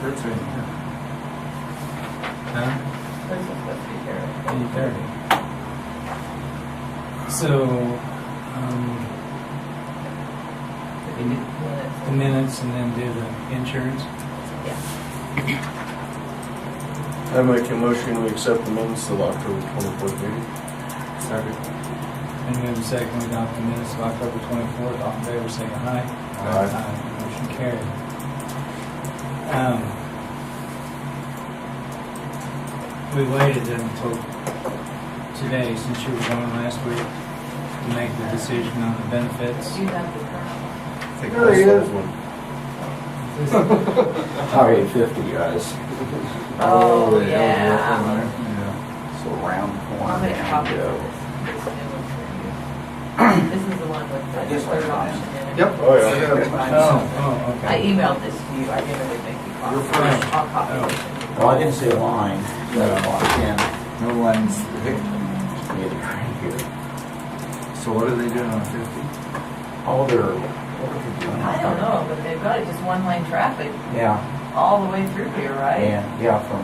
First thing. Huh? This is supposed to be here. 8:30. So, the minutes and then do the insurance. Yeah. I make a motion we accept the minutes of October 24th meeting. Second. And we have a second, we adopt the minutes of October 24th. All in favor, say aye. Aye. Motion carried. We waited until today, since you were gone last week, to make the decision on the benefits. You have the current. I think There he that's is. the one. Our 850 guys. Oh, yeah. yeah. So round I'll corner. make a copy of and, this new one for you. This is the one with the guess third that's option in it. Yep. Oh, yeah. Oh, I okay. emailed this to you, I didn't really make you copy. You're first. I'll copy Oh. it. Well, I didn't see a line. So I No lines. can't get it right here. So what are they doing on 50? Oh, they're, what are they doing? I don't know, but they've got it just one lane traffic Yeah, all the way through here, right? and, yeah, from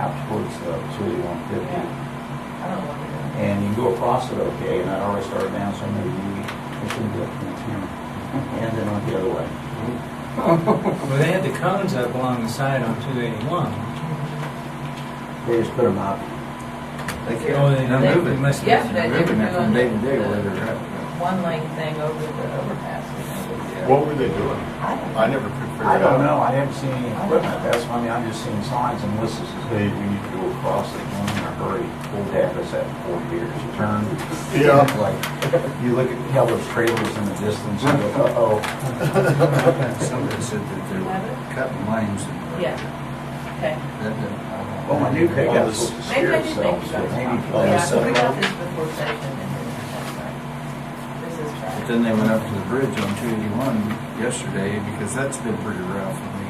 out towards 28150. Yeah. I don't know what they're doing. And you go across it okay, and I'd already started down, so maybe we shouldn't do it from here. And then on the other way. Well, they had the cones up along the side on 281. They just put them up. They Oh, can't, they they're moved. moving. Must Yeah, be- they They're moving were it from doing day to day the where they're at. one lane thing over the overpass. What were they doing? I don't know. I never could figure I it out. don't know, I haven't seen any equipment, that's, I mean, I've just seen signs, and Melissa says, hey, we need to go across it, I'm in a hurry, pull tap us at 4 years, you turn. Yeah. Like, you look at all those trailers in the distance, and you go, uh-oh. Somebody said that they were cutting lines. And Yeah, okay. that didn't- Well, my new pickup's Well, supposed to Maybe steer I did make itself, you so guys maybe. copy. Oh, Yeah, so- we got this before session and then, that's right. This is But track. then they went up to the bridge on 281 yesterday because that's been pretty rough. And we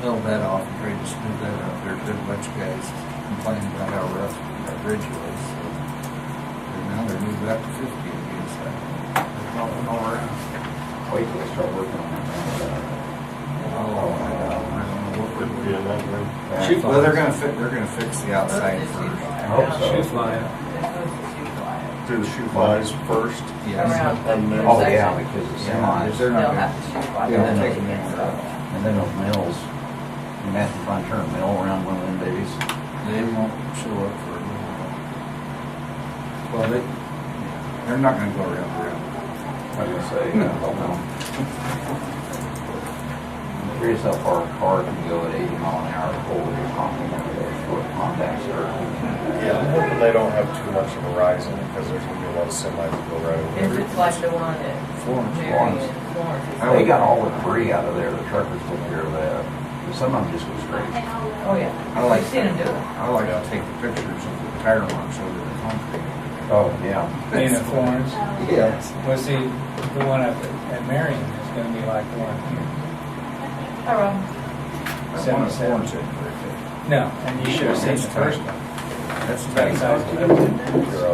milled that off and tried to smooth that out. There's been a bunch of guys complaining about how rough that bridge was. So and now they're moved back to 50 again. So they're crawling all around. Wait till they start working on that. Oh, I don't know what Could we're be in doing. that room. Shoot. Well, they're gonna fix the outside first. I hope so. Shoe fly. They're supposed to shoot fly. Do the shoe flies first. Yes. Around the And then- Oh, yeah, intersection. because the Yeah, semis, they're not They'll gonna- have to shoot fly. Yeah, Then they're they taking can it stop. and then those mills, you have to find turn a mill around one of them babies. They won't show up for a little while. Well, they're not gonna go around. I was gonna say, I don't know. I'm curious how far a car can go at 80 mile an hour over your short contacts are. Yeah, I'm hoping they don't have too much of a rise in it because there's gonna be a lot of semis that go right over If there. it's like the one at Florence. Marion, Florence. it's They like- got all the debris out of there, the truckers took care of that. Some of them just go straight. Oh, yeah. I like I've seen them do it. I like to take the pictures of the tire marks over the concrete. Oh, yeah. In Florence. Yes. Well, see, the one up at Marion is gonna be like the one here. Hi, Rob. That one at Florence isn't very big. No, and you should have seen the first one. That's That tight. size.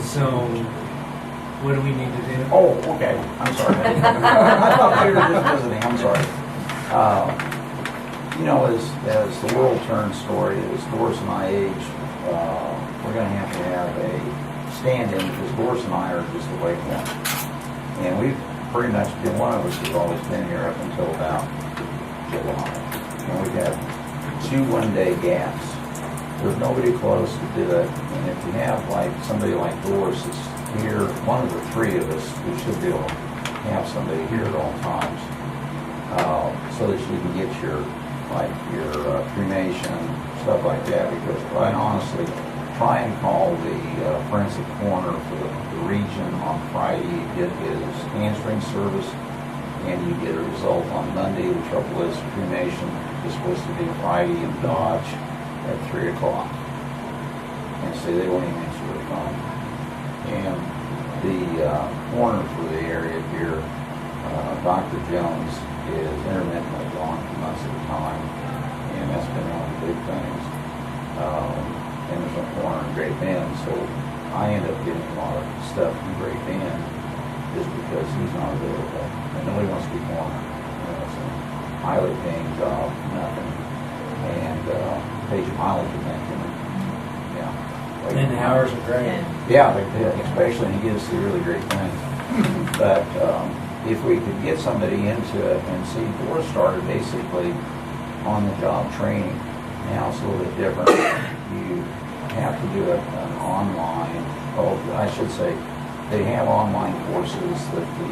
So, what do we need to do? Oh, okay, I'm sorry. I thought we were just visiting, I'm sorry. You know, as the world turns story, as Doris and I age, we're gonna have to have a stand-in, because Doris and I are just the wake one. And we've pretty much been, one of us has always been here up until about July. And we've had 2 one-day gaps. There's nobody close to do it, and if you have like somebody like Doris that's here, one of the 3 of us, we should be able to have somebody here at all times, so that you can get your cremation, stuff like that, because quite honestly, try and call the forensic coroner for the region on Friday, you get his answering service, and you get a result on Monday. The trouble is, cremation is supposed to be Friday in Dodge at 3 o'clock. And so they won't even answer the phone. And the coroner for the area here, Dr. Jones, is intermittently gone for months at a time, and that's been one of the big things. And there's a corner in Great Bend, so I end up getting a lot of stuff from Great Bend just because he's not available, and nobody wants to be corner. You know, so highly paying job, nothing, and pays you mileage and that, you know. Yeah. And the hours are great. And Yeah, especially when he gives the really great things. But if we could get somebody into it and see, Doris started basically on the job training. Now it's a little bit different. You have to do an online, I should say, they have online courses that the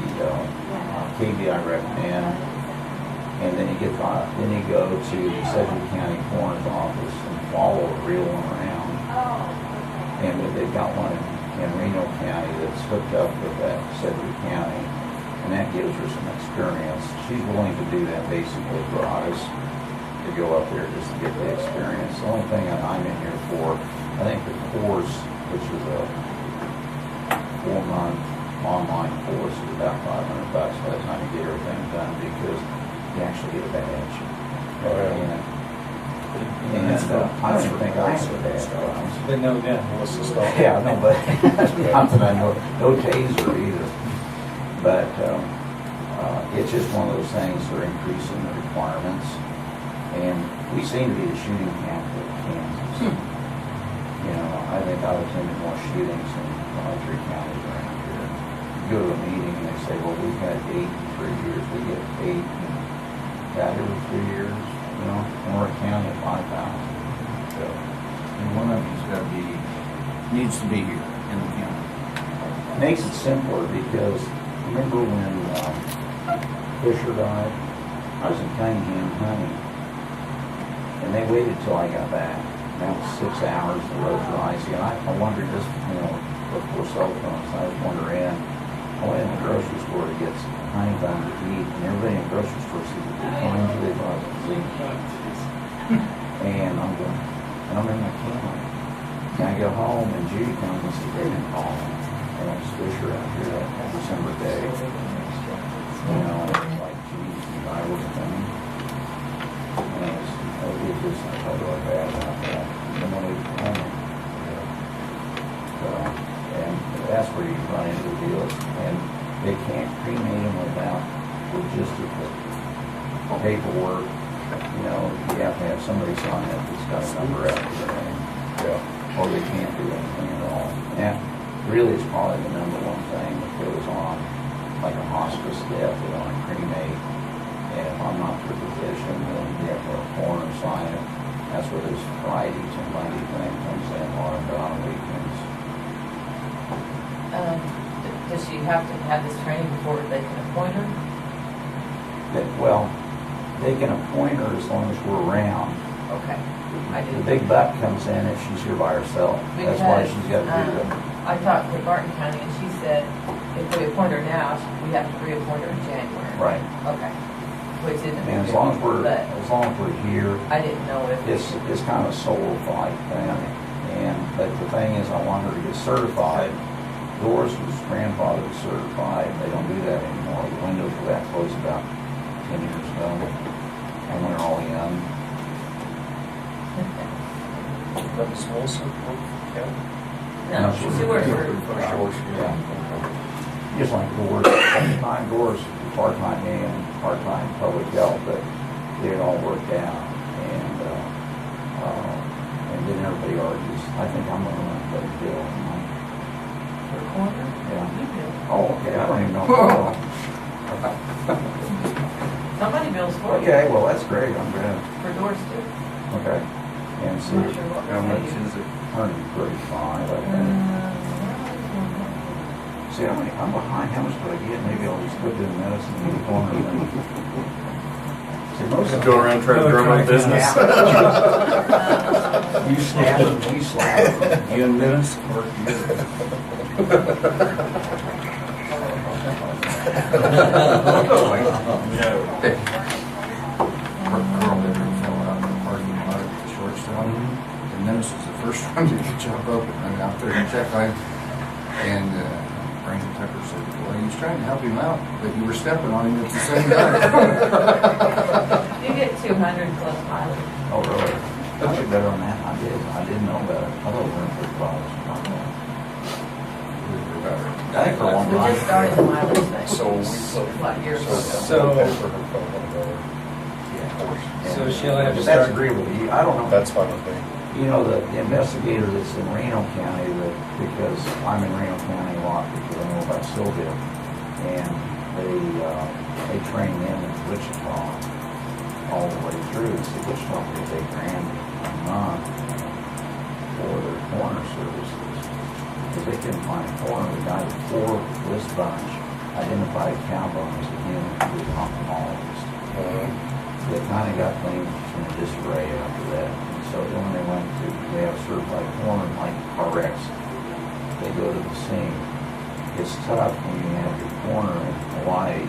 KBI recommend. And then you go to the Sedgwick County Coroner's Office and follow a real one around. And they've got one in Reno County that's hooked up with that Sedgwick County, and that gives her some experience. She's willing to do that basically for us, to go up there just to get the experience. The only thing that I'm in here for, I think the course, which is a 4-month online course, is about $500 by the time you get everything done, because you actually get a badge. Oh, yeah. And I don't even think I have a badge. But no doubt. What's the stuff? Yeah, no, but not that I know, no taser either. But it's just one of those things that are increasing the requirements. And we seem to be the shooting capital of Kansas. You know, I think I've attended more shootings in all 3 counties around here. You go to a meeting and they say, well, we've had 8 in 3 years. We get 8 in that every 3 years. You know, and we're a county of 5,000. And one of them's got to be, needs to be here in the county. Makes it simpler because remember when Fisher died? I was in Cunningham hunting, and they waited till I got back. That was 6 hours. The roads were icy, and I wondered just, you know, before cell phones, I was wondering. I went in the grocery store to get some honey bun to eat, and everybody in the grocery store said, they thought it was zinc. And I'm going, and I'm in my camera. And I go home, and Judy comes and says, they didn't call me. And it was Fisher out here that December day. You know, it's like, geez, you know, I was coming. And it just, I felt really bad about that. And then they called me. So, and that's where you run into the deal. And they can't cremate them without logistical paperwork. You know, you have to have somebody sign it that's got a number after their name. Yeah. Or they can't do anything at all. And really, it's probably the #1 thing that goes on, like a hospice death, they want to cremate. And if I'm not the physician, then you have to have a coroner sign it. That's where this Friday to Monday thing comes in, on weekends. does she have to have this training before they can appoint her? Well, they can appoint her as long as we're around. Okay, I The didn't. big buck comes in if she's here by herself. That's why she's got to do it. I talked with Barton County and she said if we appoint her now, we have to reappoint her in January. Right. Okay. Which isn't. And as long as we're But here, I didn't know if. it's kind of a solo fight thing. But the thing is, I want her to get certified. Doris was grandfathered certified. They don't do that anymore. The windows for that closed about 10 years ago. And when they're all young. That was Wilson, yeah. No, she works for. Yeah. Just like Doris, part-time Doris, part-time and part-time public health, but it all worked out. And then everybody argues. I think I'm going to run for the bill. For a corner? Yeah. You do. Oh, okay, I don't even know. Somebody bills for you. Okay, well, that's great, I'm good. For doors too. Okay. And see, I'm not sure what How much percentage. is it? 135, I think. See, I'm behind, how much do I get? Maybe I'll just put in medicine in the corner. See, most of Go around trying to drum up business. you slap them, you slap them. You in minutes or Carl Bedford fell out in the parking lot at the shortstop. And then this was the first time he could jump up and run out there and check on. And Randy Tucker said, well, he was trying to help him out, but you were stepping on him at the same time. You get 200 plus mileage. Oh, really? I did better on that. I didn't know better. I thought we were in $50. I think for one We ride. just started the mileage thing. So Like years ago. So- pay for her phone number. Yeah. So she'll have to If that's start- agreeable to you, I don't know. That's fine with me. You know, the investigator that's in Reno County, that, because I'm in Reno County a lot, because I know about Sylvia, and they train them in Wichita all the way through. So Wichita pays $8,000 a month for their coroner services. Because they couldn't find a coroner. The guy before this bunch identified Calbone as a human who was an ophthalmologist. They kind of got things in disarray after that. And so then when they have certified coroner, like RX, they go to the scene. It's tough when you have your coroner in Hawaii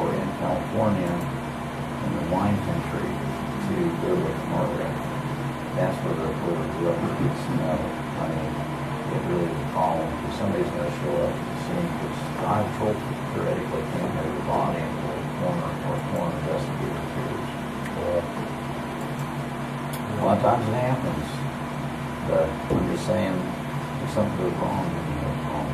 or in California in the wine country to go with Margaret. That's where the rubber gets I mean, it really is a problem because somebody's got to show up at the scene because the eye patrol theoretically can't move the body until the coroner or coroner investigator appears. A lot of times it happens, but I'm just saying, if something goes wrong, then it goes wrong.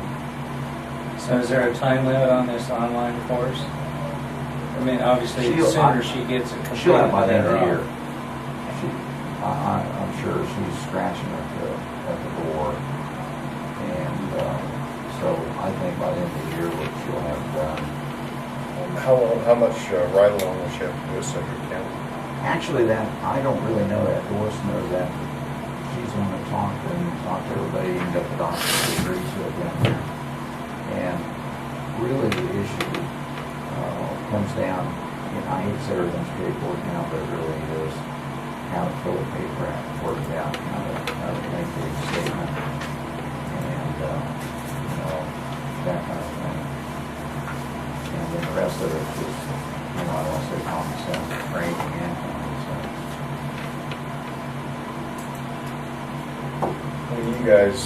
So is there a time limit on this online course? I mean, obviously, the She'll- sooner she gets it completed, She'll have by the end of the better year. off. I'm sure she's scratching at the door, and so I think by the end of the year, she'll have it done. How much ride along will she have to do at Sedgwick County? Actually, that, I don't really know that. Doris knows that. She's the one that talked to everybody and got the doctor to agree to it down there. And really the issue comes down, I hate to say everything's paperwork now, but it really is how to fill a paper out, work it out, how to make the statement, and, that kind of thing. And then the rest of it just, I don't want to say common sense, but crazy and common sense. When you guys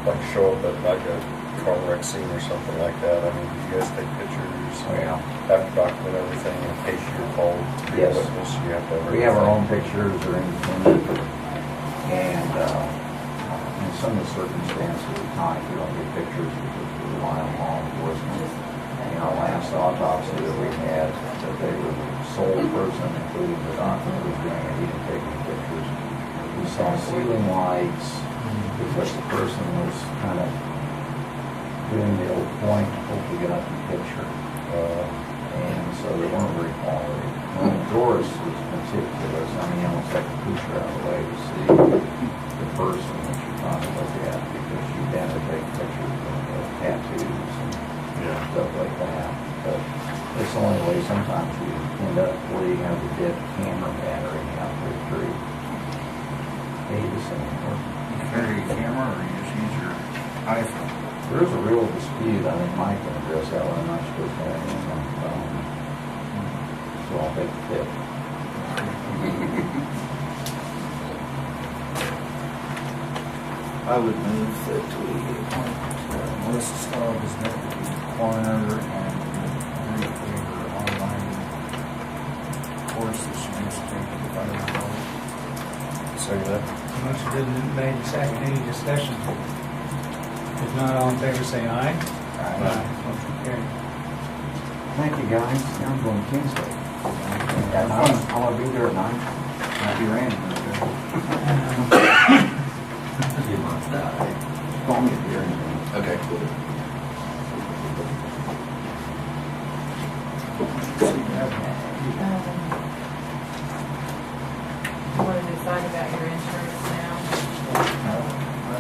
like show up at like a car wreck scene or something like that, I mean, do you guys take pictures? Oh, yeah. Have to document everything in case you're called to be a Yes. witness, you have to have We have our own everything. pictures that are independent, and in some of the circumstances at times, we don't get pictures because we rely on law enforcement. In our last autopsy that we had, that they were the sole person, including the doctor who was doing it, he didn't take any pictures. We saw ceiling lights, because the person was kind of doing the old point, hopefully get up in the picture. And so they weren't very quality. When Doris was meticulous, I mean, almost like a pusher out of the way to see the person that you're trying to look at, because you had to take pictures of tattoos and stuff like that. But it's the only way sometimes you end up where you have the dead camera battery halfway through. Hey, this ain't working. You carry a camera or you just use your iPhone? There is a real dispute, I think Mike can address that one, I'm not supposed to have him on the phone. So I'll take the tip. I would move that we appoint Melissa Staub as deputy coroner and agree to her online course that she needs to take to the $500. So that, Motion been made and second, any discussion? If not, all in favor say aye. Motion carried. Thank you, guys. Now I'm going to Kingsway. At 9, I want to be there at 9. Happy random. Call me if you're anything. Okay, cool. You want to decide about your insurance now?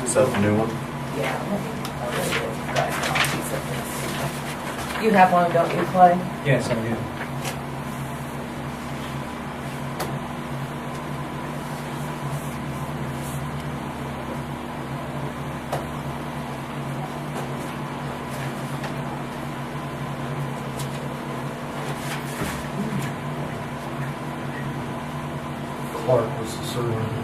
is that the new one? Yeah, I'll let you guys copies of this. You have one, don't you, Clay? Yes, I do. Clark was the server.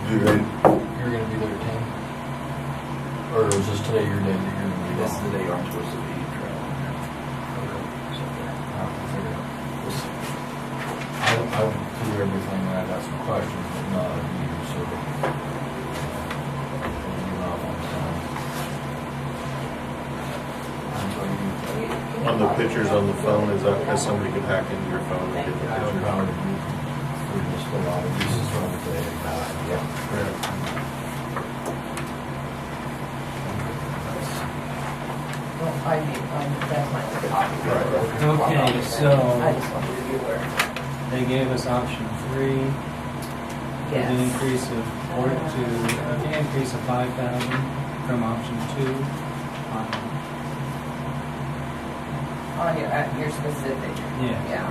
Do they, You're gonna be there is this today your day that you're gonna be This is the gone? day I'm supposed to be traveling. I'll figure it out. We'll see. I'll do everything, I got some questions, but not of you, so. You're not on time. On the pictures on the phone, is that because somebody could hack into your phone and get the I don't pictures? know, we just a lot of uses from the day, yeah. Well, that's my copy. Okay, so- I just wanted to be aware. They gave us option 3, with an Yes. increase of an increase of 5,000 from option 2. On your specific. Yeah. Yeah.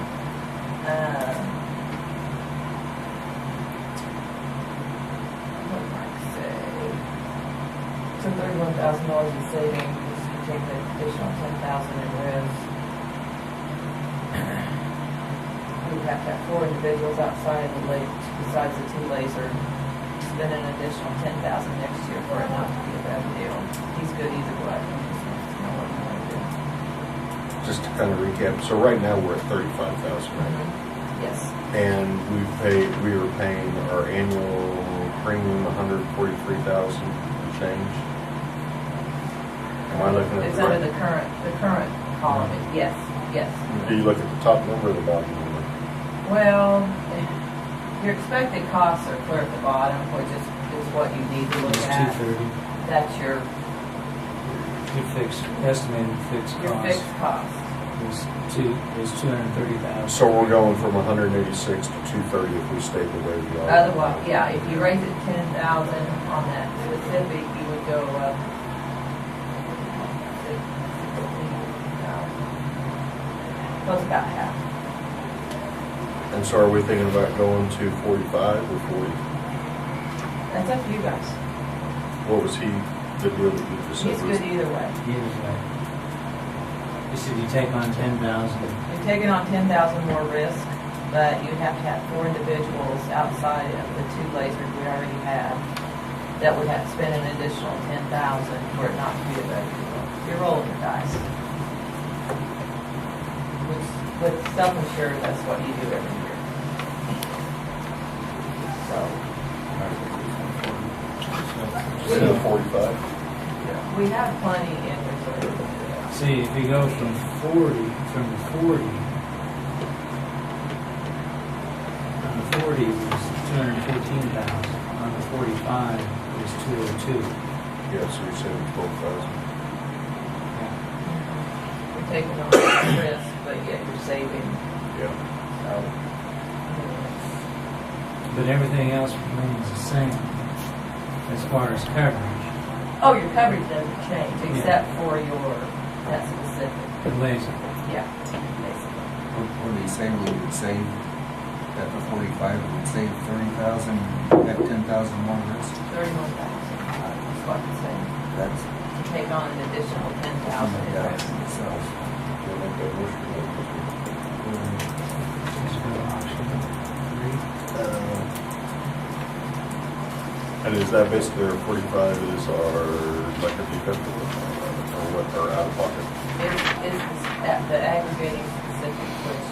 What did I say? So $31,000 in savings, you take the additional 10,000 in risk. We have to have 4 individuals outside the lake, besides the 2 laser. Spend an additional 10,000 next year for it not to be a bad deal. He's good either way. He just wants to know what you want to do. Just to kind of recap, so right now we're at 35,000, right? Yes. And we were paying our annual premium 143,000 and change. Am I looking at It's the under right? the current column, yes, yes. Do you look at the top number or the bottom number? Well, your expected costs are clear at the bottom, which is what you need to look It's at. 230. That's your Estimated fixed cost fixed cost. is 230,000. So we're going from 186 to 230 if we stay the way we are. Otherwise, yeah, if you raise it 10,000 on that specific, you would go up 15,000. Close about half. And so are we thinking about going to 45 or 40? That's up to you guys. What was the deal that you just said? He's was- good either way. Either way. You said you take on 10,000. You're taking on 10,000 more risk, but you have to have 4 individuals outside of the 2 lasers we already have that would have to spend an additional 10,000 for it not to be a better deal. You're rolling the dice. With self-insured, that's what you do every year. So, Instead of 45? we have plenty in reserve. See, if you go from the 40, on the 40 was 214,000. On the 45 was 202. Yeah, so you're saying 12,000. You're taking on that risk, but yet you're saving, Yeah. so. But everything else remains the same as far as coverage. Oh, your coverage doesn't change, except for that specific, The laser. yeah, basically. What did he say we would save at the 45, we would save 30,000, have 10,000 more risk? 31,000, that's what I'm saying. That's To take on an additional 10,000 in risk. itself. Do you make that motion? Let's go to option 3. And is that basically our 45 is our electric deductible or what, our out of pocket? It's the aggregating specific, which,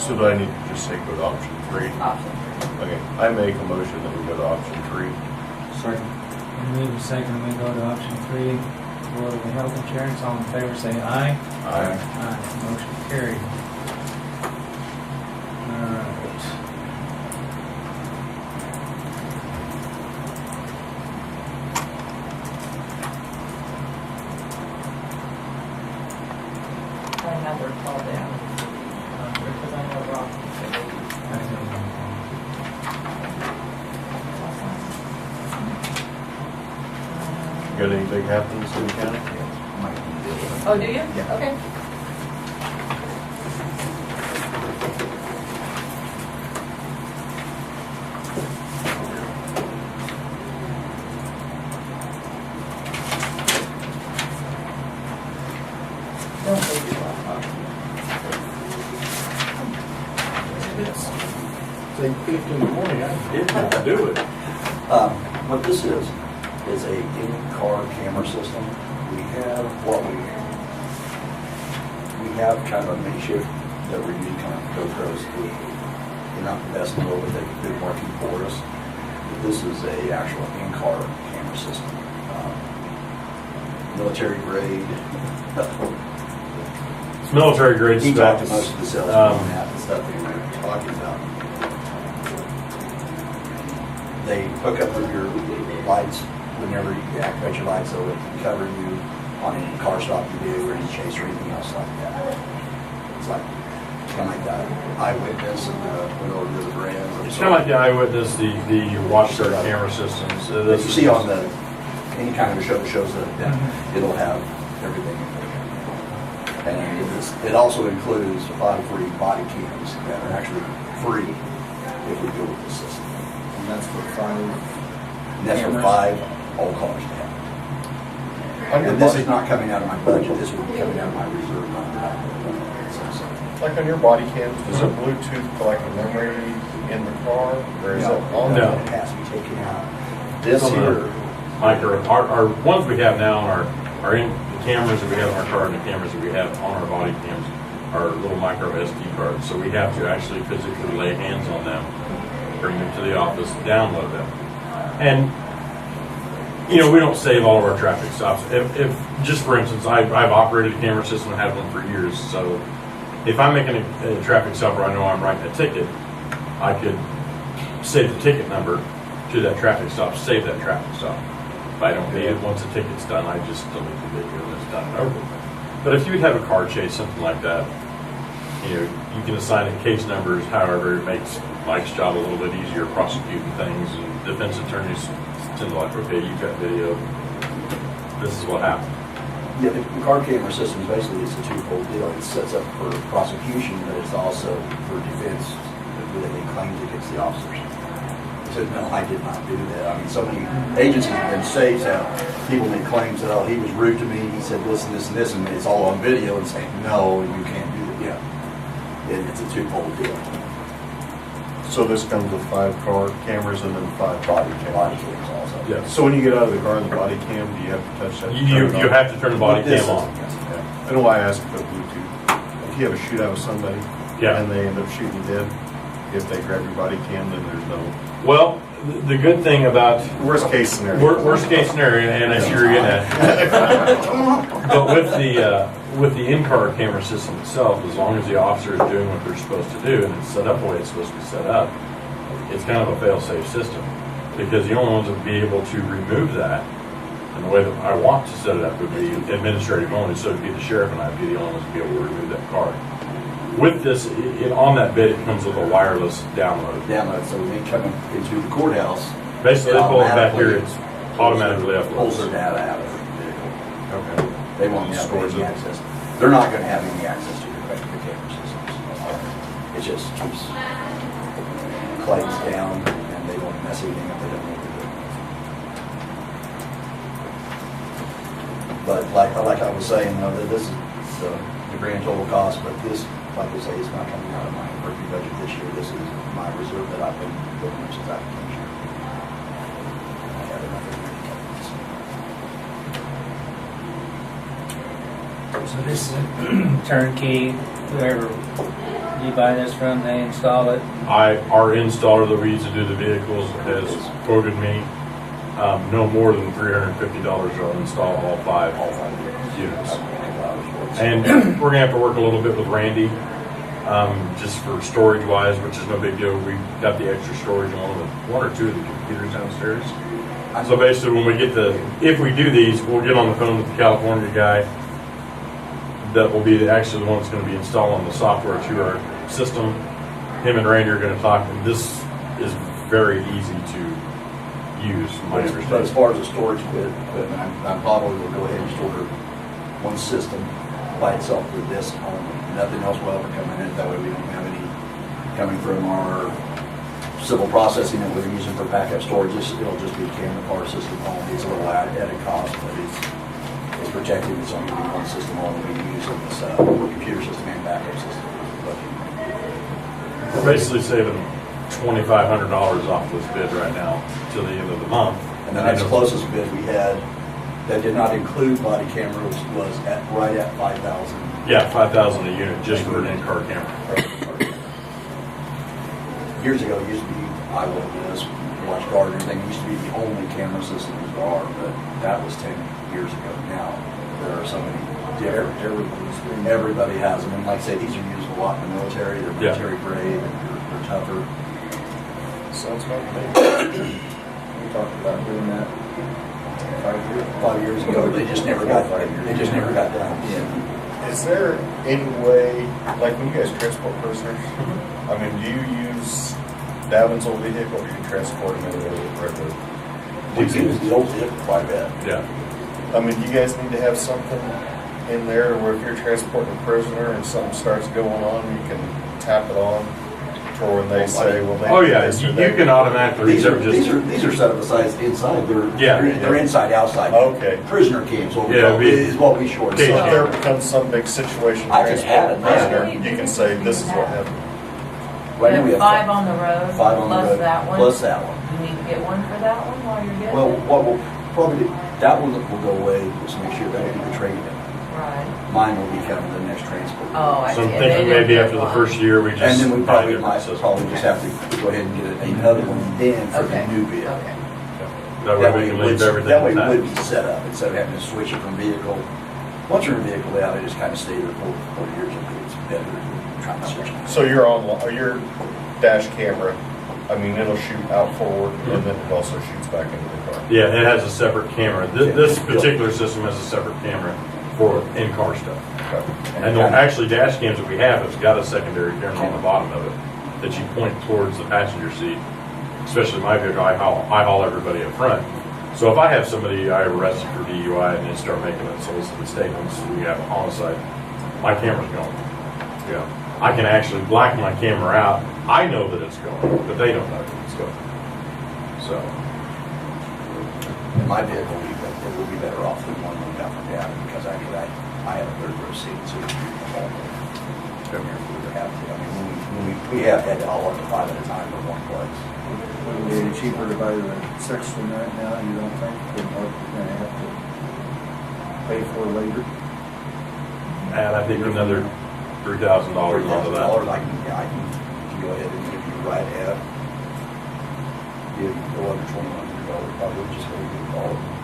So do I need to just say go to option 3? option 3. Okay, I make a motion that we go to option 3. Second. And move a second, we go to option 3. Go to the health insurance. All in favor, say aye. Aye. Aye. Motion carried. All right. I have her call down, because I know Rob. Got anything happen in City County? Might be good. Oh, do you? Yeah. Okay. Don't leave your laptop. It's 8:50 in the morning, I did not do it. What this is is a in-car camera system. We have kind of a makeshift that we're using, kind of GoPros. They're not the best in the world, but they've been working for us. But this is a actual in-car camera system. Military grade. It's military grade He talked to specs. most of the salesmen on that and stuff they were talking about. They hook up with your lights whenever you activate your lights, so it can cover you on any car stop you do or any chase or anything else like that. It's like kind of like that eyewitness and went over to the brands. It's kind of like the eyewitness, the watch their camera systems. That you see on any kind of a show that shows that it'll have everything in there. And it also includes 5 free body cams that are actually free if we go with the system. And that's for 5. And that's for cameras? 5 all cars now. On your And this body- is not coming out of my budget, this would be coming out of my reserve fund. Like on your body cams, does it Bluetooth collect the memory in the car, or is it on No. It has to be taken out. This On the- here, Our ones we have now are in the cameras that we have in our car and the cameras that we have on our body cams are little micro SD cards. So we have to actually physically lay hands on them, bring them to the office, download them. And, you know, we don't save all of our traffic stops. If just for instance, I've operated a camera system and had one for years. So if I'm making a traffic stop where I know I'm writing a ticket, I could save the ticket number to that traffic stop, save that traffic stop. If I don't need it, once the ticket's done, I just delete the video and it's done and over with. But if you would have a car chase, something like that, you know, you can assign it case numbers, however it makes Mike's job a little bit easier prosecuting things, and defense attorneys tend to like, okay, you've got video, this is what happened. yeah, the car camera system is basically it's a twofold deal. It sets up for prosecution, but it's also for defense, where they can claim against the officers. Said, no, I did not do that. I mean, so many agencies and states have people make claims that, oh, he was rude to me, he said this and this and this, and it's all on video, and saying, no, you can't do that. Yeah, it's a twofold deal. So this comes with 5 car cameras and then 5 body Body cams. cams also. Yeah. So when you get out of the car in the body cam, do you have to touch that? to You turn it on? have to turn the body This cam is- on. yes. Yeah. I know why I asked about Bluetooth. If you have a shootout with somebody, Yeah. and they end up shooting you dead, if they grab your body cam, then there's no Well, the good thing about worst case scenario. worst case scenario, and I see you're getting at, but with the in-car camera system itself, as long as the officer is doing what they're supposed to do and it's set up the way it's supposed to be set up, it's kind of a fail-safe system. Because the only ones that would be able to remove that, and the way that I want to set it up would be administrative only, so it'd be the sheriff and I'd be the only ones to be able to remove that card. With this, on that bit, it comes with a wireless download. Download, so when they come into the courthouse, Basically, they pull it back here, it's automatically pulls their uploads. data out of the vehicle. Okay. They won't have Stores any it. access. They're not gonna have any access to the camera systems. It just keeps claims down, and they won't mess anything up they don't need to do. But like I was saying, this is the grand total cost, but this, like I say, is not coming out of my emergency budget this year. This is my reserve that I've been building up since I came here. I have enough in there to cover this. So this is a turnkey, whoever you buy this from, they install it. Our installer that we use to do the vehicles has quoted me no more than $350 to install all 5 units. And we're gonna have to work a little bit with Randy, just for storage wise, which is no big deal. We got the extra storage on one or two of the computers downstairs. So basically, when we get if we do these, we'll get on the phone with the California guy. That will be actually the one that's going to be installing the software to our system. Him and Randy are going to talk, and this is very easy to use, from my But as understanding. far as the storage equipment, I probably will go ahead and store one system by itself with this only. Nothing else will ever come in it. That way we don't have any coming from our civil processing that we're using for backup storage. It'll just be a camera car system only. It's a little added cost, but it's protected. It's only gonna be one system only we use in this computer system and backup system. We're basically saving $2,500 off this bid right now till the end of the month. And the next closest bid we had, that did not include body cameras, was right at 5,000. Yeah, 5,000 a unit just for an in-car camera. Years ago, it used to be, I was, watch guard and everything, it used to be the only camera systems there are, but that was 10 years ago. Now, there are so many different, everybody has them, and like I say, these are used a lot in the military, they're Yeah. military grade, they're tougher. Sounds about right. We talked about doing that 5 years. 5 years ago, they just never got done. Yeah. Is there any way, like when you guys transport prisoners, I mean, do you use Davin's old vehicle or do you transport them in a regular? We use the old vehicle quite a bit. Yeah. I mean, do you guys need to have something in there where if you're transporting a prisoner and something starts going on, you can tap it on? Or when they say, well, they. Oh, yeah, this or you that? can automatically These are, reserve just. these are set up aside inside, Yeah. they're inside, outside. Okay. Prisoner cams, what we Yeah, call, we- is what we short. Cage So if cam. there becomes some big situation, I can add it. transport a prisoner, you can say, this is what happened. Right now we You have have 5 on the road, 5 on the plus road, that one. plus that one. You need to get one for that one while you're getting Well, it. what we'll probably do, that one will go away, just make sure that I do the trade in. Right. Mine will be coming to the next transport. Oh, I see. So I'm And thinking then maybe you'll after get the one. first year, we just. And then we buy probably different might, systems. probably just have to go ahead and get another one then for the Okay. new vehicle. Okay. That way we can leave everything That way it would intact. be set up, instead of having to switch it from vehicle. Once you're in a vehicle, they just kind of stay there for 4 years, and it's better than trying to switch it. So you're on, your dash camera, I mean, it'll shoot out forward and then it also shoots back into the car. Yeah, it has a separate camera. This particular system has a separate camera for in-car stuff. And the actually dash cams that we have, it's got a secondary camera on the bottom of it that you point towards the passenger seat. Especially my vehicle, I haul everybody up front. So if I have somebody I arrested for DUI and they start making unsolicited statements, we have a homicide, my camera's going. Yeah, I can actually black my camera out. I know that it's going, but they don't know that it's going. So. In my vehicle, it will be better off than one we got from Gavin, because actually I have a third row seat, so it's all come here if we would have to. I mean, we have had to haul up to 5 at a time from one place. Would it be cheaper to buy the Sexton right now, you don't think, than what you're gonna have to pay for later? And I think another $3,000 onto that. I can go ahead and give you right at, give you go under $2,100, probably just go get all of them.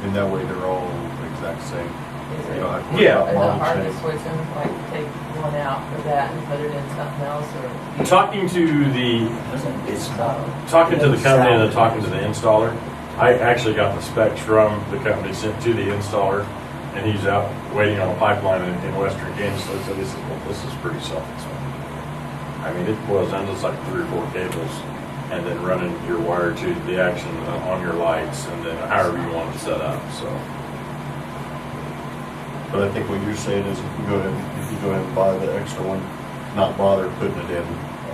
And that way they're all the exact same. Is You don't have it, to worry Yeah. about is it model hard to change. switch them, like take one out for that and put it in something else, or? Talking to the It's not. company and then talking to the installer, I actually got the specs from the company sent to the installer, and he's out waiting on a pipeline in western Kansas. So he said, this is pretty self-explanatory. I mean, it boils down to just like 3 or 4 cables, and then running your wire to the action on your lights, and then however you want it set up. So But I think what you're saying is if you go ahead and buy the extra one, not bother putting it in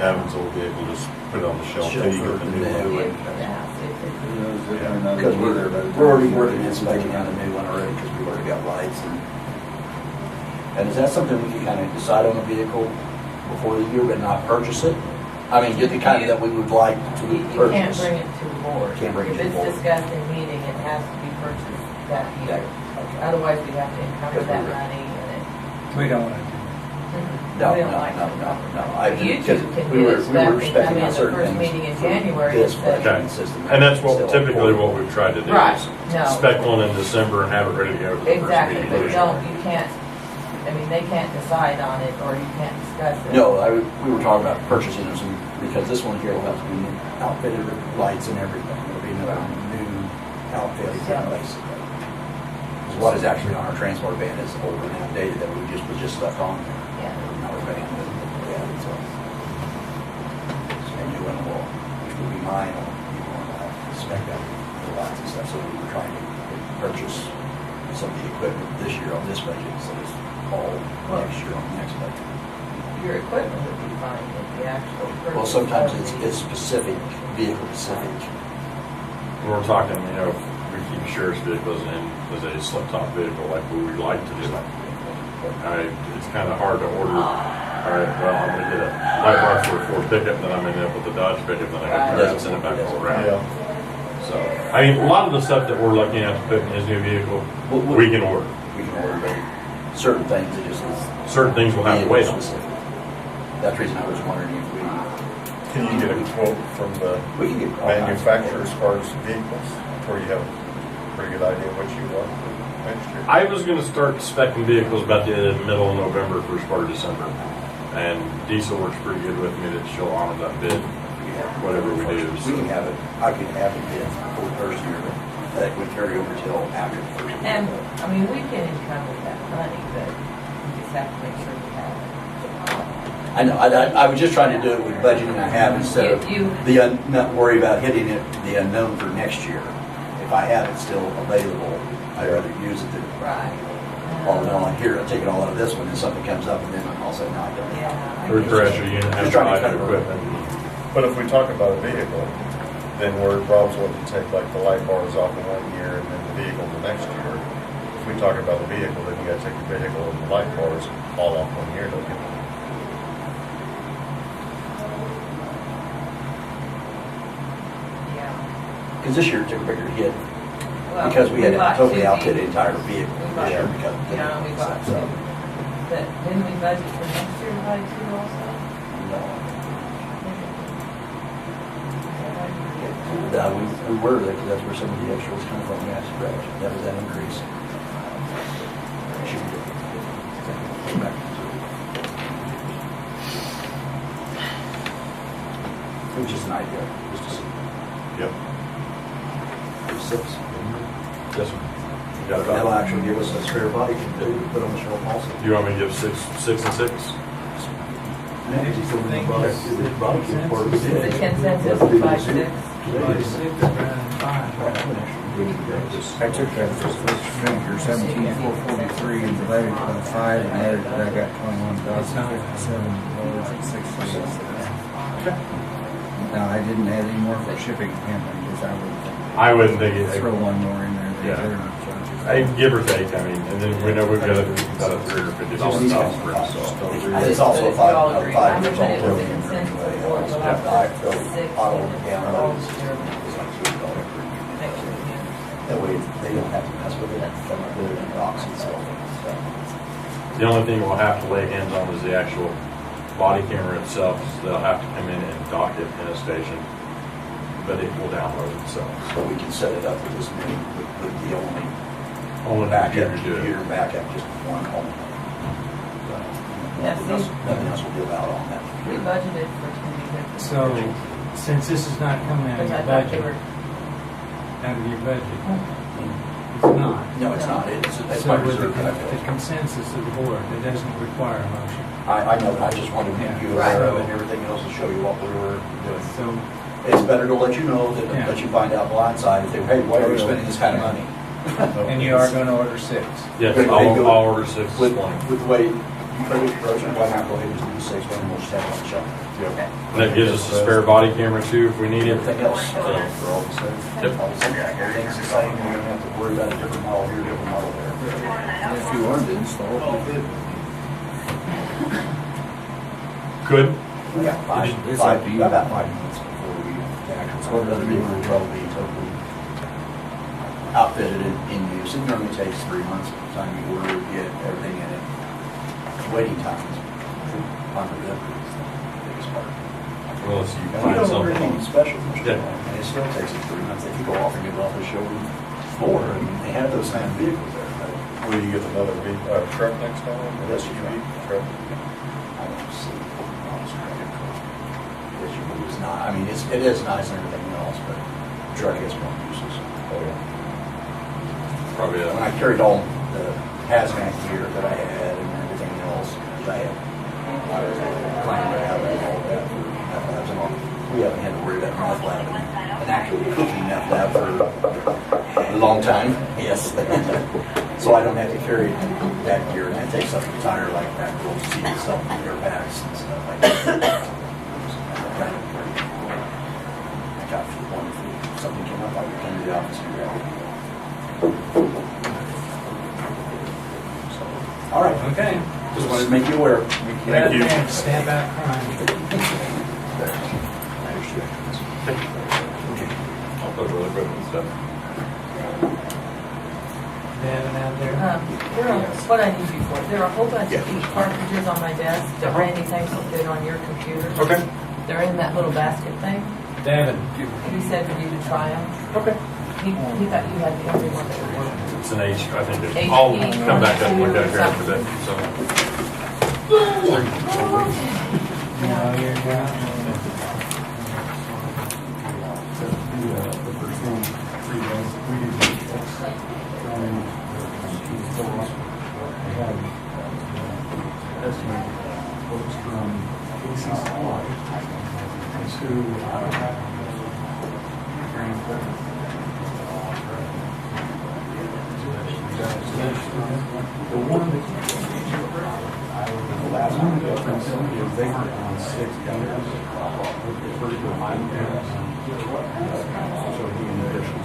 Davin's old vehicle, just put it on the shelf till you get the new one. Yeah, see if Who knows, they're gonna not Because be there by the time we're already you working get on inspecting on the new one already, because we've already got lights and is that something we can kind of decide on the vehicle before the year, but not purchase it? I mean, get the kind of that we would like to You can't purchase. bring it to the board. Can't bring it to the board. If it's discussed in meeting, it has to be purchased that year. Okay. Otherwise, we have to encumber Because that we're- money and We don't want to. No, we no, don't like no, to no, encumber. no. You because two can we do were- it, we were I expecting mean, on the certain first things. meeting in January, This it said- budgeting system. and that's what still typically important. what we've tried to do Right, is no. spec one in December and have it ready to go for the first Exactly, meeting. but in you can't, I mean, they can't decide on it, or you can't discuss it. No, we were talking about purchasing them, because this one here will have to be outfitted with lights and everything. It'll be a new outfit, basically. 'Cause what is actually on our transport van is old and outdated that was just left on there. Yeah. Our van, yeah, so. And new one will, which will be mine, you want to spec out the lights and stuff, so we were trying to purchase some of the equipment this year on this budget, so it's all next year on the next budget. Your equipment would be fine, but the actual purchase. Well, sometimes of the- it's specific, vehicle specific. We're talking, we keep sheriff's vehicles in as a slip top vehicle like we would like to do. It's kind of hard to order. All right, well, I'm gonna get a light bar for a Ford pickup, then I'm gonna end up with a Dodge pickup, then I gotta Right. drive and send it back all around. Yeah. So, I mean, a lot of the stuff that we're looking at to put in his new vehicle, we can order. we can order, but certain things, it just is. Certain things will have to wait on. Specific. That's the reason I was wondering if Can you get a quote from the we can get. all kinds of- manufacturer as far as vehicles, where you have a pretty good idea what you want for next year? I was gonna start specing vehicles about the middle of November, first part of December. And Diesel works pretty good with me that she'll honor that bid, whatever we do. We can have it, I can have it bid for the first year, but that would carry over till after the first year. And, I mean, we can encumber that money, but we just have to make sure we have it. I know, I was just trying to do it with budgeting I have instead of not worry about hitting it, the unknown for next year. If I have it still available, I'd rather use it than, Right. oh, no, I hear, I'll take it all out of this one, and something comes up, and then I'll say, no, I don't. Yeah. I Refresher unit, have Just to trying buy to cut the it equipment. But if we talk about a vehicle, then where Rob's wanting to take like the light bars off in 1 year and then the vehicle the next year. If we talk about the vehicle, then you gotta take the vehicle and the light bars all off 1 year, don't you? Yeah. Because this year it took a bigger hit, Well, because we had to bought totally two outfit the vehicles. entire vehicle We this bought- year because. of the- Yeah, we bought so, two. But didn't we budget for next year to buy two also? no. Yeah. We were, that's where some of the extra was coming from, we asked for extra, that was that increase. Should be good. Back to zero. It was just an idea, just to see. Yep. Six. Yes, sir. You got it That'll about. actually give us a spare body to put on the shelf also. Do you want me to give six and six? The consensus of 5-6. 5-6, rather than 5. I took that first figure, 17,443, and divided it by 5, and added, I got $21,007.60. Now, I didn't add any more for shipping and handling, because I wouldn't think throw it, one more in there. Yeah. They're not charging. I give or take, I mean, and then we know we've got about a $350 cost for it, so. It's also a We all agree. five I'm years gonna old. put the consensus of the board, but I'll put 6 and all year. Make sure we can. That way they don't have to mess with it, from a building and docks and stuff. The only thing we'll have to lay hands on is the actual body camera itself. So they'll have to come in and dock it in a station, but it will download itself. So we can set it up with this new, with the only Only backup, computer to do it. computer backup, just one home. Yeah, see. Nothing else will be allowed on that. We budgeted for 20. So, since this is not coming out of Because I your thought they budget, were, out of your budget, it's not. No, it's not, it's So my with reserve. the consensus of the board, it doesn't require a motion. I know, I just wanted to make you Right. aware of it and everything else to show you what we were doing. So, It's better to let you know than Yeah. let you find out blindside if they, hey, why are you spending this kind of money? and you are gonna order 6. Yes, They do I'll it. order 6 this With, morning. with the way you approach it, why not go ahead and just do 6 when we'll just have it on the shelf? And that gives us a spare body camera too if we need it. Everything else, So, for all the same. Yep. All the same, everything's the same, you're gonna have to worry about a different model here, different model there. And if you wanted to install it, you could. Could, We got It's up to you. about 5 minutes before we actually, so other people will probably be totally outfitted in use. It normally takes 3 months by the time you order, get everything in it. Waiting time is on the biggest part. well, let's see, you And we find don't order something. anything special, Yeah. and it still takes us 3 months. They could go off and get off the show floor, and they have those kind of vehicles there. But Will you get another truck next time? Yes, you can. Truck. I don't see, honestly, it's not, I mean, it is nice and everything else, but truck has more uses. Oh, yeah. Probably, When I carried all the hazmat gear that I had and everything else, I was planning to have it all that for meth labs and all. We haven't had to worry about meth lab and an actual cooking meth lab for a long time. Yes. So I don't have to carry that gear, and that takes up the tire like that, roll seats, stuff, air packs and stuff like that. I got one, if something came up, I would come to the office and grab it. All right, Okay. just wanted to make you aware. Thank you. Stamp out crime. I'll put it really quick. stuff. They have it out there? There are, what I need you for, there are a whole bunch of these cartridges on my desk that Randy thinks will fit on your computer. Okay. They're in that little basket thing. Devin, He said for you to try them. Okay. He thought you had the only one that would work. It's an H, I think. HP, I'll come back up and look at it here after something. that, so. no, you're not. The first one, 3 days, we did the checks. I had estimated quotes from Casey Supply to Grand Prairie. The one that the last one difference is they weren't on 6 years. They first were 9 years. So he in addition to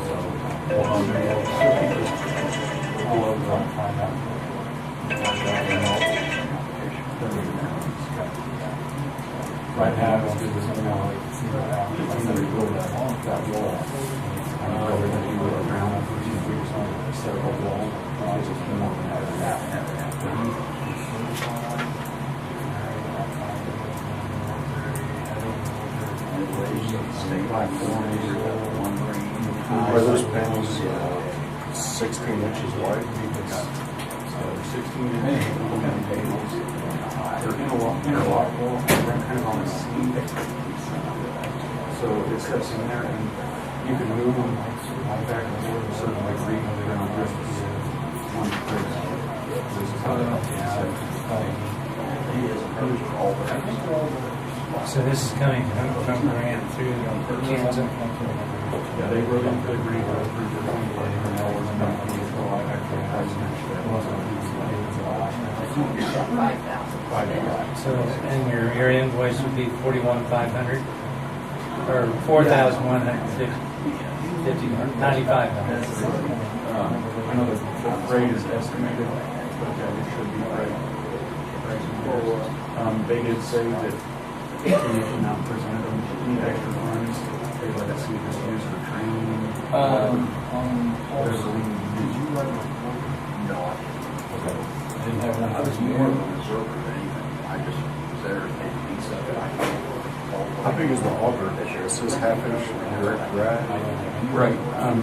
so all over on find out. Right now, it's good as something like I'm going to build that wall. I'm probably going to do it around for 2 weeks on several walls. It's just more than that. State by 4 meters, 1 green. Are those panels 16 inches wide? So 16 inch aluminum panels. They're interlockable, they're kind of on a seam. So it sets in there and you can move them back and forth a certain degree. They're on this one place. This is how So this is coming from Grant through Kansas. yeah, they wrote into the agreement for $24 million so I actually price matched that. So, and your invoice would be 41,500 or 4,150, 9,500. I know the rate is estimated, but it should be right. They did say that if you not presented them, need extra funds, they let us see this used for training. There's a lien. Did you write a report? No, I didn't have one. I was more of an observer than anything. I just was there to take these stuff that I could. How big is the auger? It says half inch direct rad. Right. I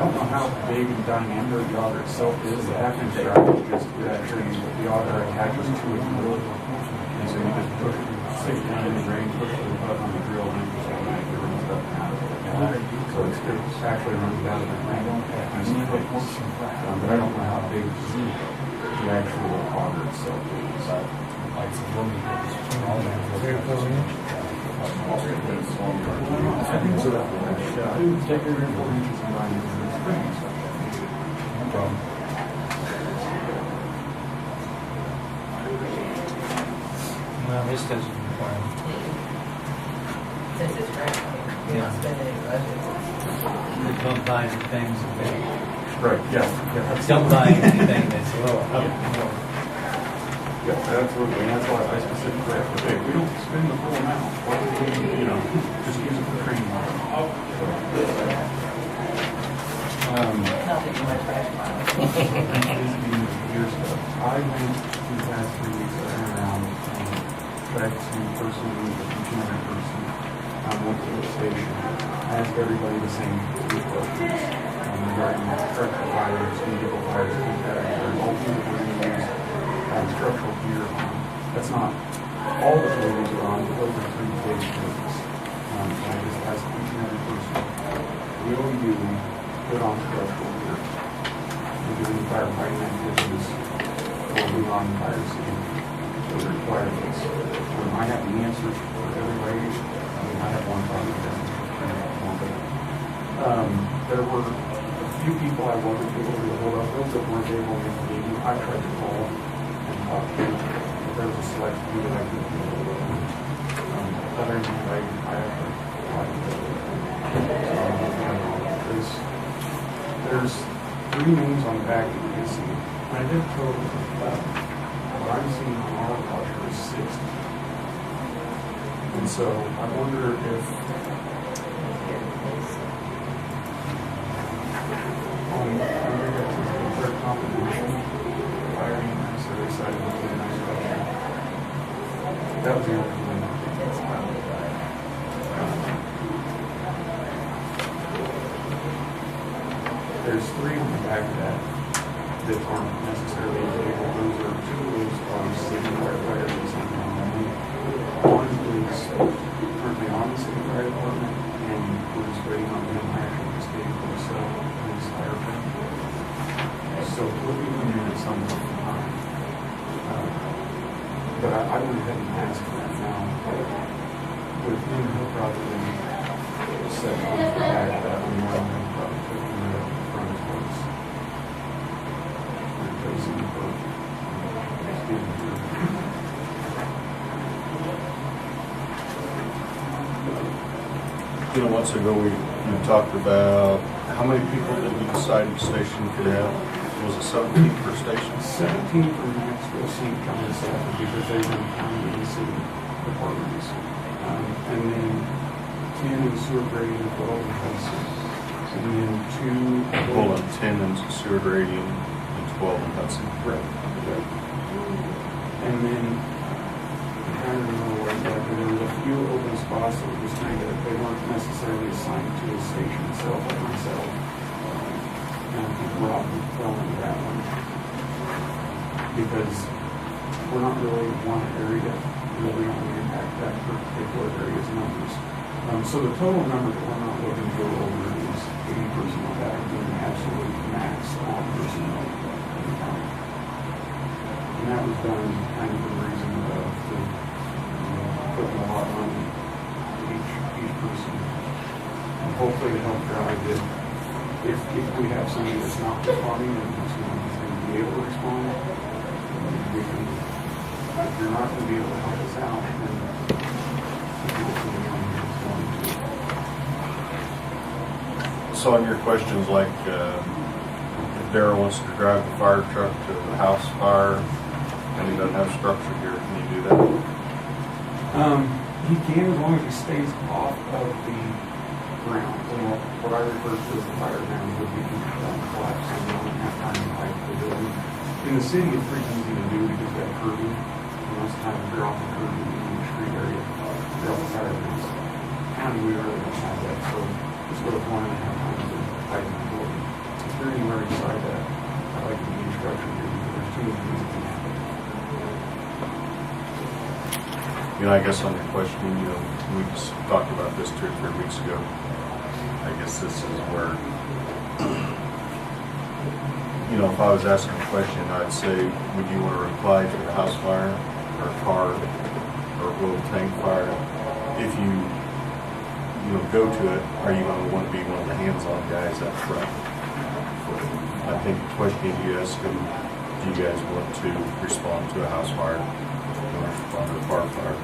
don't know how big and diameter the auger itself is. The half-inch drive is just actually the auger attaches to a drill. And so you just push, stick it down in the drain, push the button on the drill, and just automatically runs stuff out of it. So it's actually runs out of the drain. But I don't know how big the actual auger itself is. I think so. Take your 4 inches and 9 inches of spring. No problem. Well, this doesn't require. Since it's grant, you're not spending any budget. Don't buy the things that they, Right, yeah. don't buy anything that's low. Yeah, absolutely, and that's why I specifically have to say, we don't spend the full amount, why do we, just use it for training. Not that you might trash mine. Years ago, I went these past 3 weeks, I went around and tried to personally meet with each and every person. Went to the station, asked everybody the same 3 questions regarding structural fires, vehicle fires, competitors, all things that we're going to use. Structural gear on. That's not all the buildings are on, but those are 3 big things. And I just ask each and every person, will you put on structural gear? You're doing firefighting activities or move on fire scene. Those are requirements. I have the answers for everybody. I have one problem. There were a few people I wasn't able to hold up with that weren't able to meet. I tried to call. There was a select few that I could do. Other than that, I have to there's 3 names on the back that you can see. And I did total what I'm seeing on our culture is 60. And so I wonder if there's 3 on the back of that that aren't necessarily illegal. Those are 2 of those are city firefighter design only. One is currently on the city fire department, and we're just waiting on him actually just getting for himself and his fire permit. So we'll be looking at some time. But I went ahead and asked for that now. With him, he'll probably set on the back of that one, more than probably put him right up in front of his horse. Replacing the boat. You know, months ago, we talked about how many people did we decide each station could have? Was it 17 per station? 17 for Maxwell St. John's because they run county and city departments. And then 10 in sewer grading and 12 in Hudson. And then 2. Hold on, 10 in sewer grading and 12 in Hudson. Right. And then, I'm trying to remember what exactly, there was a few open spots that were just kind of, they weren't necessarily assigned to the station itself, like myself. And I think Rob fell into that one. Because we're not really one area, really only impact that particular area's numbers. So the total number that we're not looking to go over is 80 personnel, that would be an absolute max on personnel in the county. And that was done kind of for the reason of to putting a lot on each person. And hopefully to help drive it. If we have somebody that's not responding and it's going to be able to respond, we can, if you're not going to be able to help us out, then people can be on here that's going to. So on your questions, like if Darrell wants to drive the fire truck to the house fire and he doesn't have structure here, can you do that? He can as long as he stays off of the ground. And what I refer to as the fire ground would be collapse and you don't have time to pipe the building. In the city, it's pretty easy to do because we have curbing. Most of the time, if you're off the curbing in the street area, you're off the fire grounds. County, we really don't have that, so it's go to 1.5 times the pipe in the building. If you're anywhere inside that, I like to be in structure here because there's too many things that can happen. You know, I guess on your question, you know, we just talked about this 2 or 3 weeks ago. I guess this is where, you know, if I was asking a question, I'd say, would you want to reply to the house fire or car or road tank fire? If you go to it, are you going to want to be one of the hands-on guys up front? I think the question you ask them, do you guys want to respond to a house fire? Or respond to a car fire?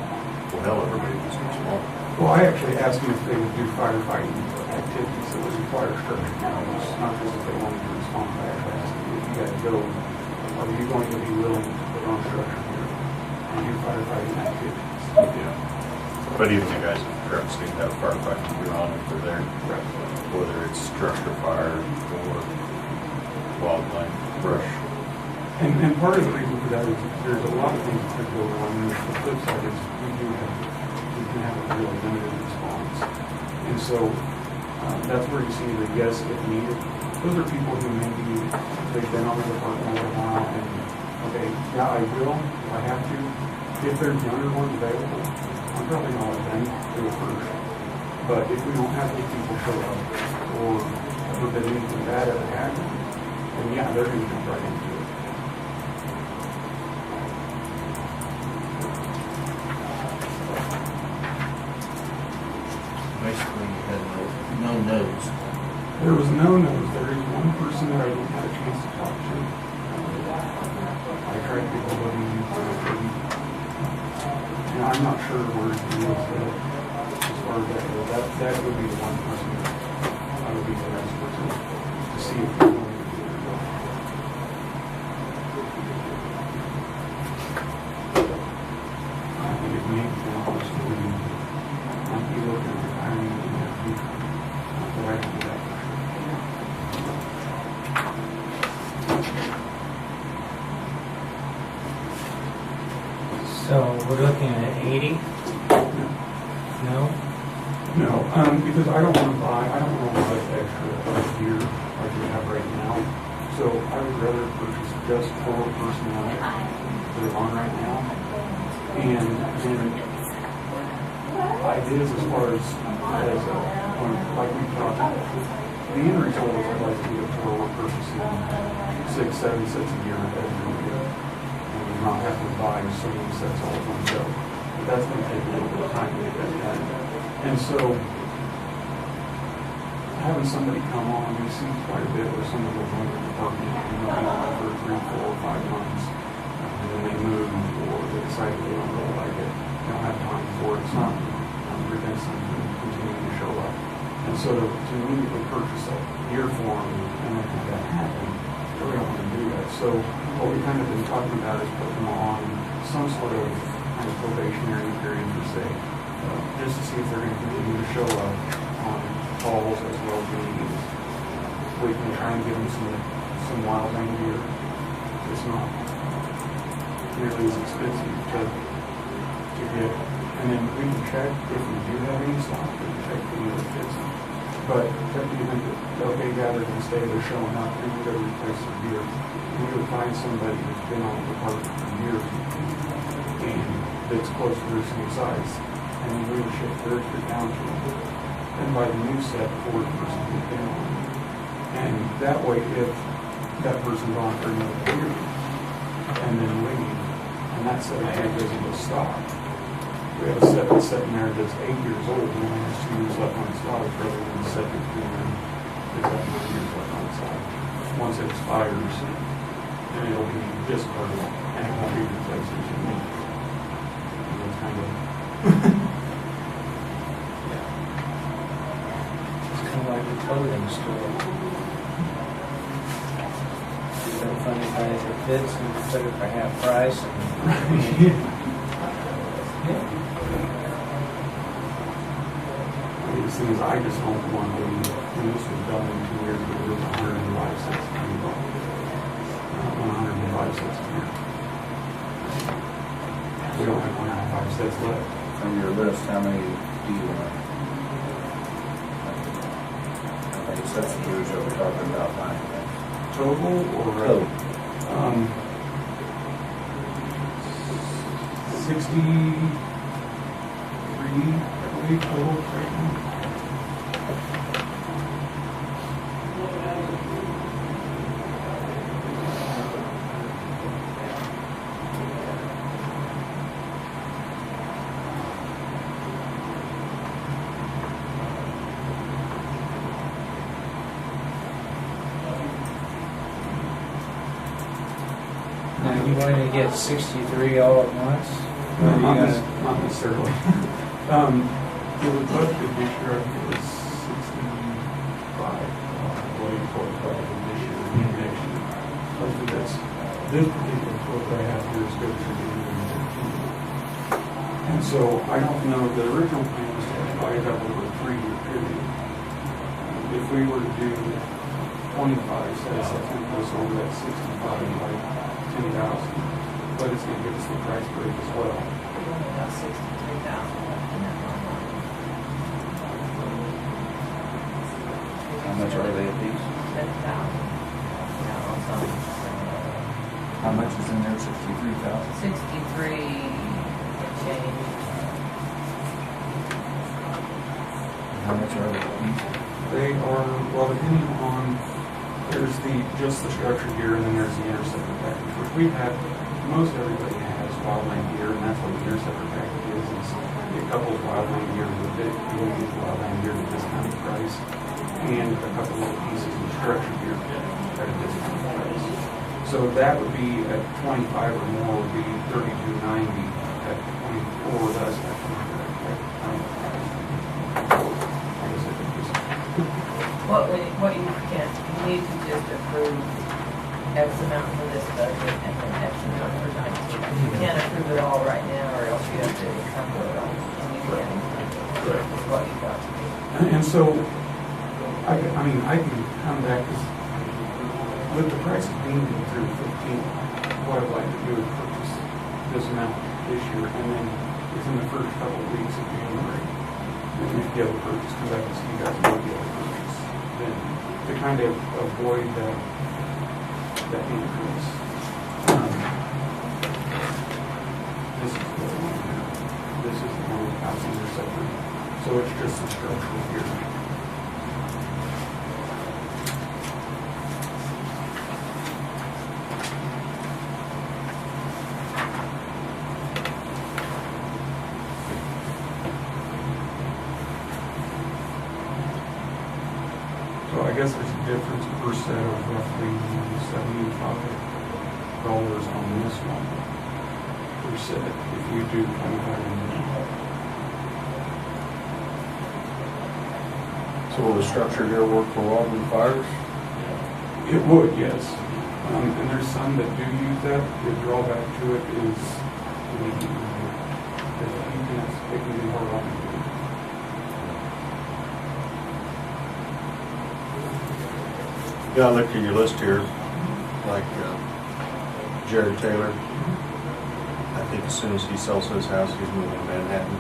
Well, hell, everybody wants to respond. Well, I actually asked them if they would do firefighting activities that would require structure cameras, not just if they wanted to respond. I actually asked them, if you guys go, are you going to be willing to put on structure here and do firefighting activities? Yeah. But even the guys at the trucks need to have firefighting gear on if they're there. Right. Whether it's structure fire or wildlife, brush. And part of the reason for that is there's a lot of things that could go wrong. And the flip side is we can have a really limited response. And so that's where you see the yes if needed. Those are people who maybe they've been on the department a while and okay, yeah, I will if I have to. If there's younger ones available, I'm probably not let them do it first. But if we don't have these people show up or that anything bad ever happened, then yeah, they're going to jump right into it. Basically, you had no no's. There was no no's. There is one person that I didn't have a chance to talk to. I tried to get hold of him for a couldn't. And I'm not sure where he was as far as that goes. That would be the one person that I would be the next person to see if they're going to do it or not. I think it may be one person who might be looking at retiring in the near future. But I can do that for sure. So we're looking at 80? No? No, because I don't want to buy extra a year like we have right now. So I would rather purchase just 4 personnel that are on right now. And ideas as far as like we talked about, the end result is I'd like to get to where we're purchasing 6, 7 sets a year every year. And we're not having to buy so many sets all at one go. But that's going to take a little bit of time to get that done. And so having somebody come on, we see quite a bit where someone will join the department and they'll be on for 3, 4, 5 months. And then they move or they decide they don't really like it. They don't have time for it. It's not prevents them from continuing to show up. And so to immediately purchase a year for them and then have that happen, we really don't want to do that. So what we've kind of been talking about is putting them on some sort of kind of probationary period per se, just to see if they're going to continue to show up on calls as well as meetings. We can try and give them some wild thing gear. It's not nearly as expensive to get. And then we can check if we do have any stock, we can check if we fits them. But if you think that, okay, yeah, they're going to stay, they're showing up, and we're going to replace their gear. We would find somebody who's been on the department for years and that's close to their same size. And then we would shift theirs down to them. And by the new set, 4 person who's been on. And that way, if that person's on for another year and then leave, and that set of gear doesn't go stock, we have a set that's sitting there that's 8 years old and only has 2 years left on its life rather than a set that's been there that's got 9 years left on its life. Once it expires, then it'll be discarded and it won't be replaced as unique. And it's kind of It's kind of like a clothing store. It's so funny how it fits and you put it for half price. the thing is, I just don't want to, when this was done in 2 years, but it was 105 cents a year. 105 cents a year. We don't have 105 cents left. From your list, how many do you want? How many sets of gears are we talking about buying? Total or? Total. 63, I believe, total right now. Now, you wanted to get 63 all at once? Or you Not gotta- not necessarily. It was budgeted this year, I think it was 65, waiting for it budgeted this year and next year. I think that's, this particular quote that I have here is good for the year 2015. And so I don't know, the original plan was to divide it up over a 3-year period. If we were to do 25 sets, that's going to put us over that 65 by 10,000. But it's going to give us the price break as well. About 63,000. How much are they a piece? 10,000. How much is in there? 63,000? 63 and change. How much are they a piece? They are, well, depending on, there's just the structure gear, and then there's the interceptor package, which we have, most everybody has wildland gear, and that's what the interceptor package is it couples wildland gear with it, you will get wildland gear at a discounted price, and a couple of pieces of structure gear at a discounted price. So that would be at 25 or more would be $32.90, at 24, that's at What you can't, you need to just approve X amount for this budget and then X amount for 19. You can't approve it all right now or else you have to encumber it all. And you can't, it's what you got to do. And so, I mean, I can come back with the price of being through 15. What I'd like to do is purchase this amount this year, and then within the first couple of weeks of January, then we'd be able to purchase, come back and see you guys, and we'll be able to purchase then the kind of avoid that increase. This is the one here. This is the one with housing or separate. So it's just the structure here. So I guess there's a difference per set of roughly $75 on this one per set if you do 25 and So will the structure here work for Walden Fires? it would, yes. And there's some that do use that. The drawback to it is it can be hard on you. Yeah, I looked at your list here, like Jared Taylor. I think as soon as he sells his house, he's moving to Manhattan.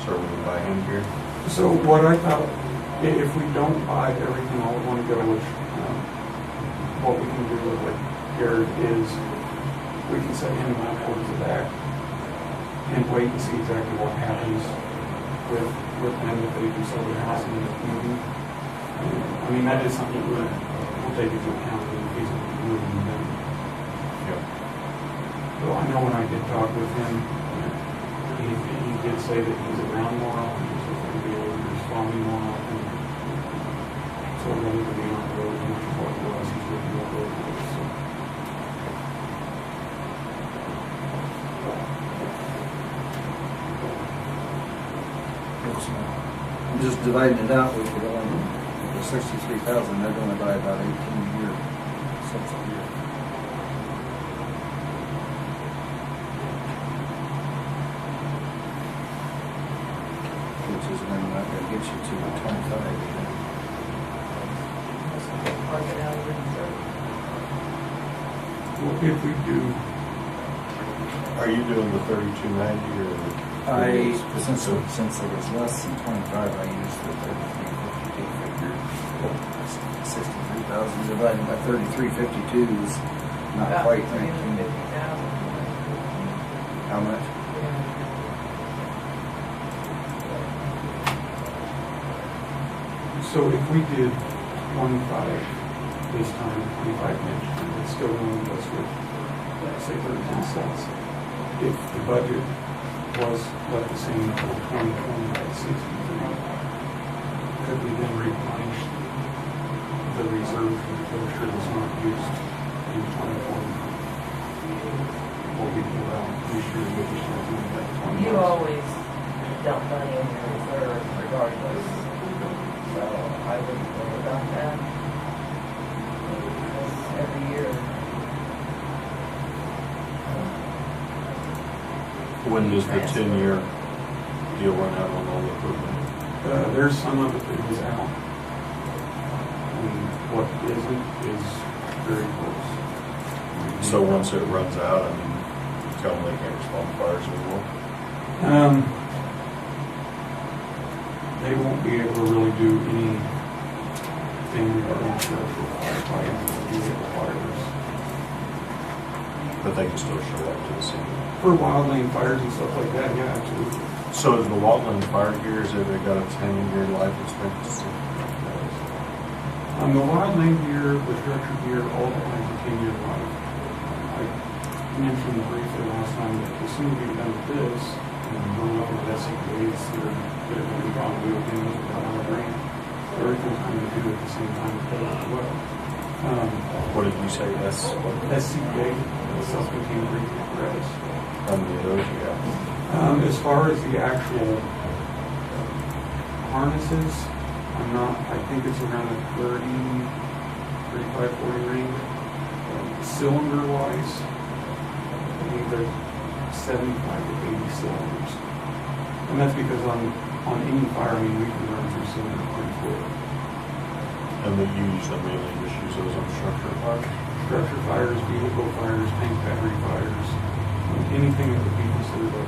So we can buy him here. So what I thought, if we don't buy everything all at one go, which what we can do with like Garrett is we can set him out towards the back and wait and see exactly what happens with them if they can sell their house and end up moving. I mean, that is something we'll take into account in case of moving them. Yep. So I know when I did talk with him, he did say that he's around more often, he's going to be able to respond more often. So rather than being on the road as much as what it was, he's looking more road more. So. I'm just dividing it out, we could only, the 63,000, they're gonna buy about 18 a year, cents a year. Which is then not gonna get you to the 25. Park it out of reserve. Well, if we do, Are you doing the 3290 or? Since there was less than 25, I used the 3352 figure. 63,000 divided by 3352 is not About quite 19. 350,000. How much? so if we did 25 this time, 25 next year, it's still going to us with, let's say, 13 cents. If the budget was left the same for 2020 at 63, could we then replenish the reserve to ensure it's not used in 2020? Or we pull out this year, we just have to do that 20. You always dump money in your reserve regardless. So I wouldn't worry about that. Because every year. When does the 10-year deal run out on all the equipment? There's some of it that is out. And what isn't is very close. So once it runs out, I mean, tell them they can't respond to fires anymore. They won't be able to really do anything regarding structural firefighting or vehicle fires. But they can still show up to the scene. For wildland fires and stuff like that, yeah, absolutely. So is the Wildland fire gears, have they got a 10-year life expectancy? The wildland gear, the structure gear, all that has a 10-year life. I mentioned briefly last time that as soon as we've done with this, and we're looking at SCBA's that are going to be on wheel things without on the grant, everything's going to do at the same time as well. What did you say, SCBA, self-contained breathing apparatus. How many of those you got? As far as the actual harnesses, I think it's around the 30, 35, 40 range. Cylinder wise, I think they're 75 to 80 cylinders. And that's because on any fire, I mean, we can run through cylinders pretty quick. And then you use them mainly, just use those on structure fires? Structure fires, vehicle fires, tank battery fires, anything that would be considered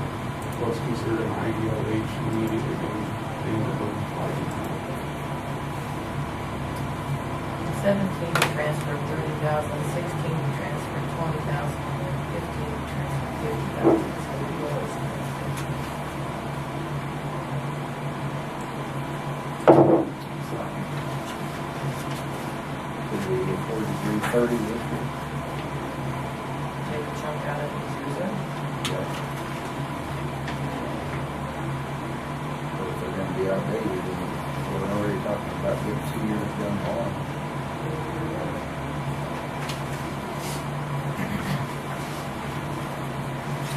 what's considered an IDLH immediately going into the fire. 17 to transfer 30,000, 16 to transfer 20,000, 15 to transfer 50,000. So the lowest. Could we afford to do 30 this year? Take a chunk out of his reserve. Or if they're gonna be outdated, then we're already talking about getting 2 years done on.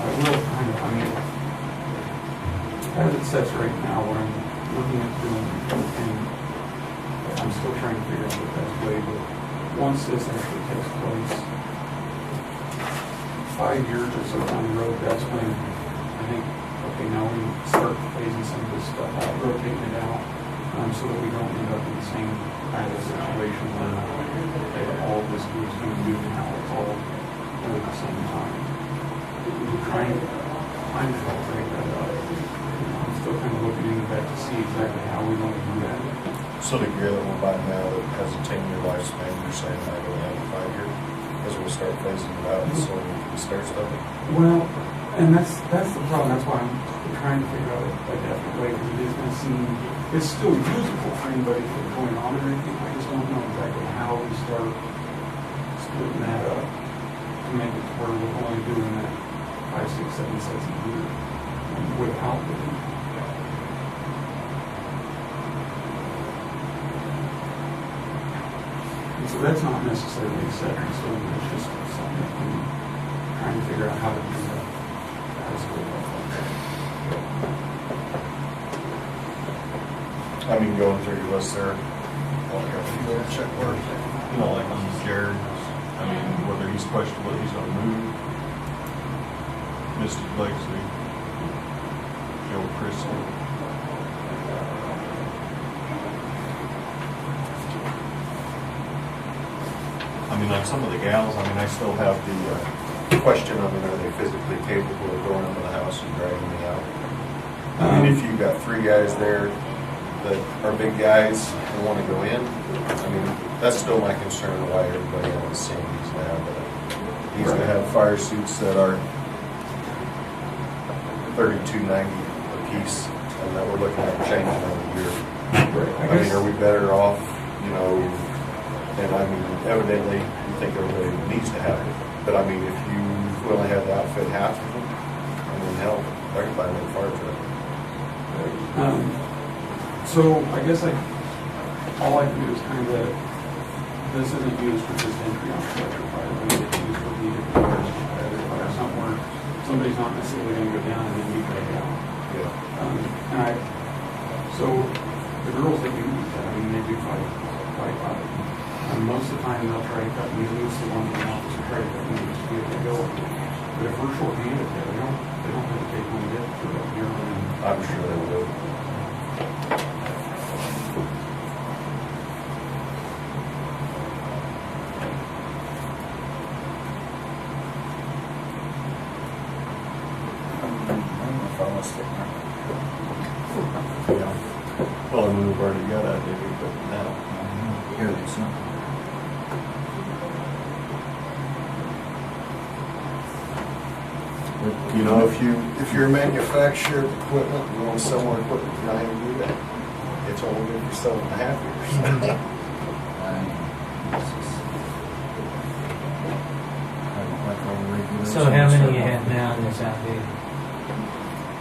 I will kind of, I mean, as it sets right now, what I'm looking at doing, and I'm still trying to figure out the best way, but once this actually takes place, 5 years or so down the road, that's when I think, okay, now we start phasing some of this stuff out, rotating it out, so that we don't end up in the same kind of situation where all of this is going to do now, it's all at the same time. We're trying to break that up. I'm still kind of looking into that to see exactly how we want to do that. So the gear that we're buying now that has a 10-year lifespan, you're saying I only have a 5-year? Because we'll start phasing it out, so we can start stuff. Well, and that's the problem. That's why I'm trying to figure out a definite way, because it is going to seem, it's still usable for anybody that's going on or anything. I just don't know exactly how we start splitting that up to make it to where we're only doing that 5, 6, 7 sets a year without the and so that's not necessarily set in stone, it's just something that we're trying to figure out how to do that. That's what I mean, going through your list there, like a few little check marks, you know, like on Jared, I mean, whether he's questioned whether he's gonna move, Misty Blakeslee, Joe Christie. I mean, like some of the gals, I mean, I still have the question, I mean, are they physically capable of going into the house and dragging me out? I mean, if you've got 3 guys there that are big guys and want to go in, I mean, that's still my concern of why everybody on the scene needs to have that. Needs to have fire suits that are $32.90 a piece, and that we're looking at changing every year. I mean, are we better off, you know, and I mean, evidently, you think everybody needs to have it, but I mean, if you only had to outfit half of them, I mean, hell, I can buy a new fire truck. So I guess all I can do is kind of, this isn't used for just entry on structure fire, but it's used for needed fires, fire, something where somebody's not necessarily going to go down and then you go down. Yeah. So the girls that do that, I mean, they do fight. And most of the time they'll try to cut me loose, the one in the office will try to cut me loose to be able to go. But if we're short-handed there, they don't hesitate when we get to that here. I'm sure they will. Yeah. Well, I mean, we've already got that, maybe, but now. Here, there's something. You know, if you're a manufacturer of equipment, you want to sell more equipment, you're not going to do that. It's only good for 7.5 years. I don't like all the regulations. So how many you have now in this outdated?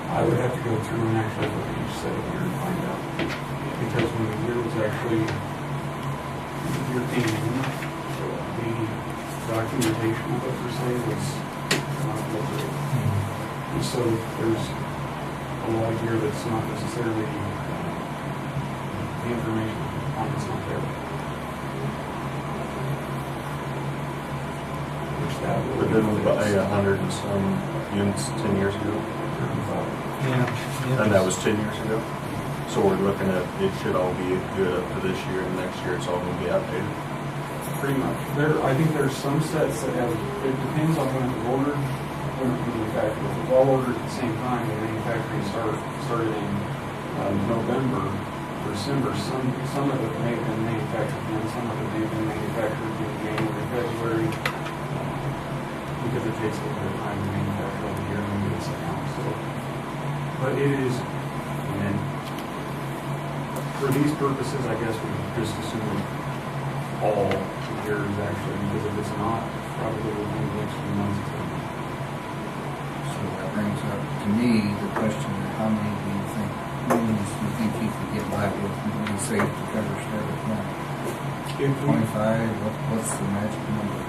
I would have to go through and actually look at each set here and find out. Because when the year was actually, the year came in, the documentation of it per se was not what it is. And so there's a lot here that's not necessarily, the information on it's not there. Which that But would. didn't we buy 100 and some units 10 years ago? Yeah. And that was 10 years ago? So we're looking at, it should all be good up to this year, and next year it's all going to be outdated. Pretty much. I think there's some sets that have, it depends on when it was ordered, when it was manufactured. If it was all ordered at the same time, the manufacturing started in November, December, some of it may have been manufactured then, some of it may have been manufactured in January, February, because it takes a little bit of time to manufacture over here and then get it sent out, so. But it is, and then, for these purposes, I guess we just assume all years actually, because if it's not, probably within the next few months, it's gonna be. So that brings up to me the question, how many do you think, unions do you think you could get by with, when you say to cover Starbuck now? If we- 25, what's the magic number?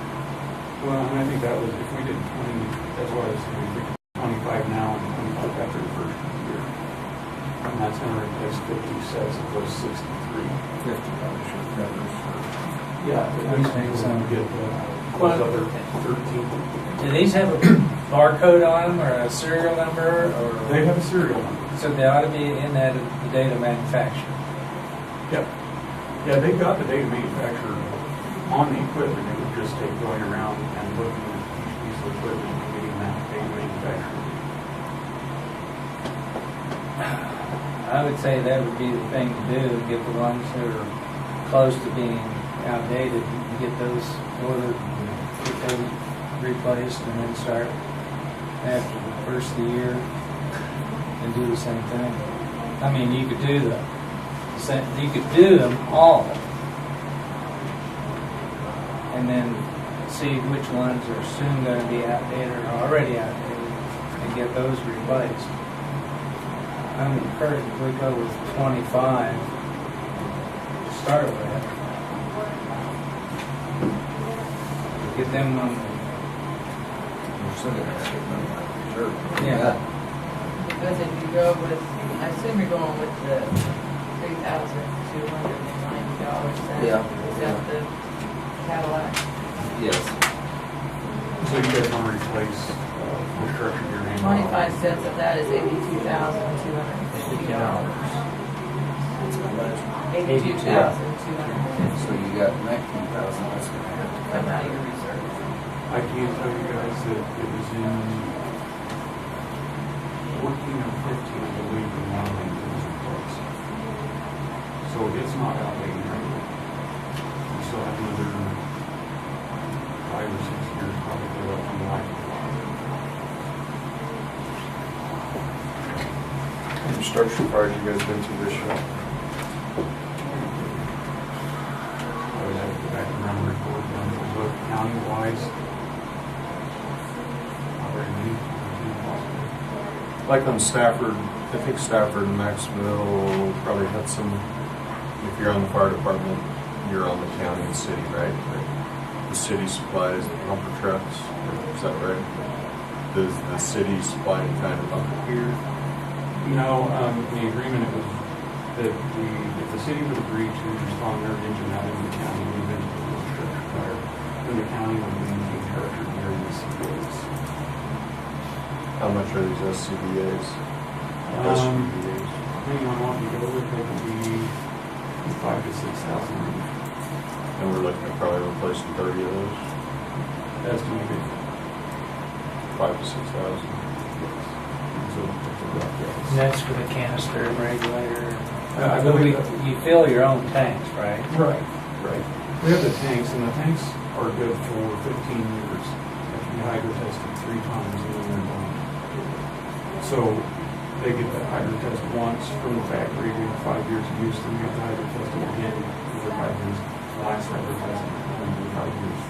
Well, and I think that was, if we did 20, that's why I was saying, if we did 25 now and 25 after the first year. And that's gonna replace 50 sets of those 63. $50 should cover for. Yeah, it makes sense to get those other 13. Do these have a barcode on them or a serial number or? They have a serial number. So they ought to be in that the date of manufacture. Yep. Yeah, they've got the date of manufacture on the equipment. It would just take going around and looking at each piece of equipment and getting that date of manufacture. I would say that would be the thing to do, get the ones that are close to being outdated, and get those ordered, get those replaced, and then start after the first of the year and do the same thing. I mean, you could do you could do them all, and then see which ones are soon going to be outdated or already outdated, and get those replaced. I'm encouraged if we go with 25 to start with. Get them on the, We're still gonna have to get money out of reserve. yeah. Because if you go with, I assume you're going with the $3,290 set. Yeah. Is that the Cadillac? Yes. So you guys want to replace the structure you're handling? 25 cents of that is $82,250. $82,250. So you got 19,000, that's gonna have to Come out of your reserve. I can tell you guys that it was in 14 or 15, I believe, when one of them was replaced. So it's not outdated right now. We still have another 5 or 6 years probably left on the life of the line. How many structure fires you guys been through this year? I would have to go back and run a report on it, but county-wise, not very many, possibly. Like on Stafford, I think Stafford and Maxville probably had some, if you're on the fire department, you're on the county and city, right? The city supplies the pumper trucks, is that right? Does the city supply any kind of pumper gear? No, the agreement it was that if the city would agree to respond their engine out in the county, we then put the structure fire, then the county would maintain structure gear in the CBAs. How much are these SCBAs? SCBAs? Depending on what you go with, they could be 5,000 to 6,000 And we're looking at probably replacing 30 of those, estimated. 5,000 to 6,000. So it's a rough guess. And that's for the canister and regulator. I believe that- You fill your own tanks, right? Right, right. We have the tanks, and the tanks are good for 15 years. They have to be hydro tested 3 times, and then they're done. So they get the hydro test once from the factory, we have 5 years of use, then we have to hydro test them again for 5 years. The last hydro test will be 5 years.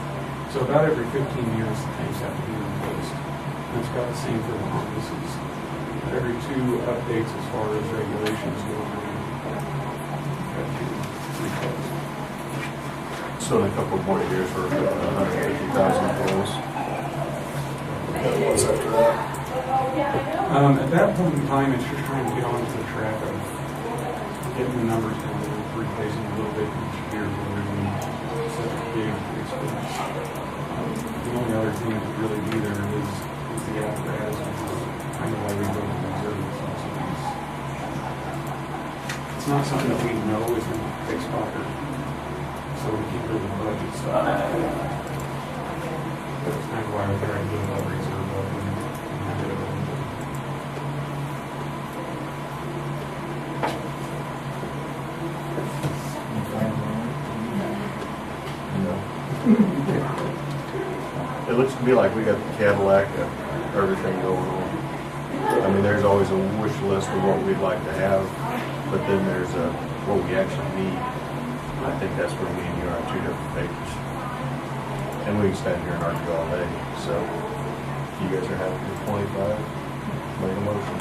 So about every 15 years, the tanks have to be replaced. And it's got the same for the harnesses. Every 2 updates as far as regulations go, we have to replace. So in a couple more years, we're looking at 150,000 for those. What's after that? At that point in time, it's just trying to get onto the track of getting the numbers down, replacing a little bit each year rather than such a big expense. The only other thing that would really be there is the apparatus, which is kind of why we go to reserves. It's not something that we know is going to fix fire, so we keep it in the budget stuff. That's kind of why we're trying to do a reserve of and have it available. it looks to me like we got the Cadillac of everything going on. I mean, there's always a wish list of what we'd like to have, but then there's what we actually need. I think that's where me and you are on two different pages. And we can stand here and argue all day, so if you guys are happy with 25, make a motion.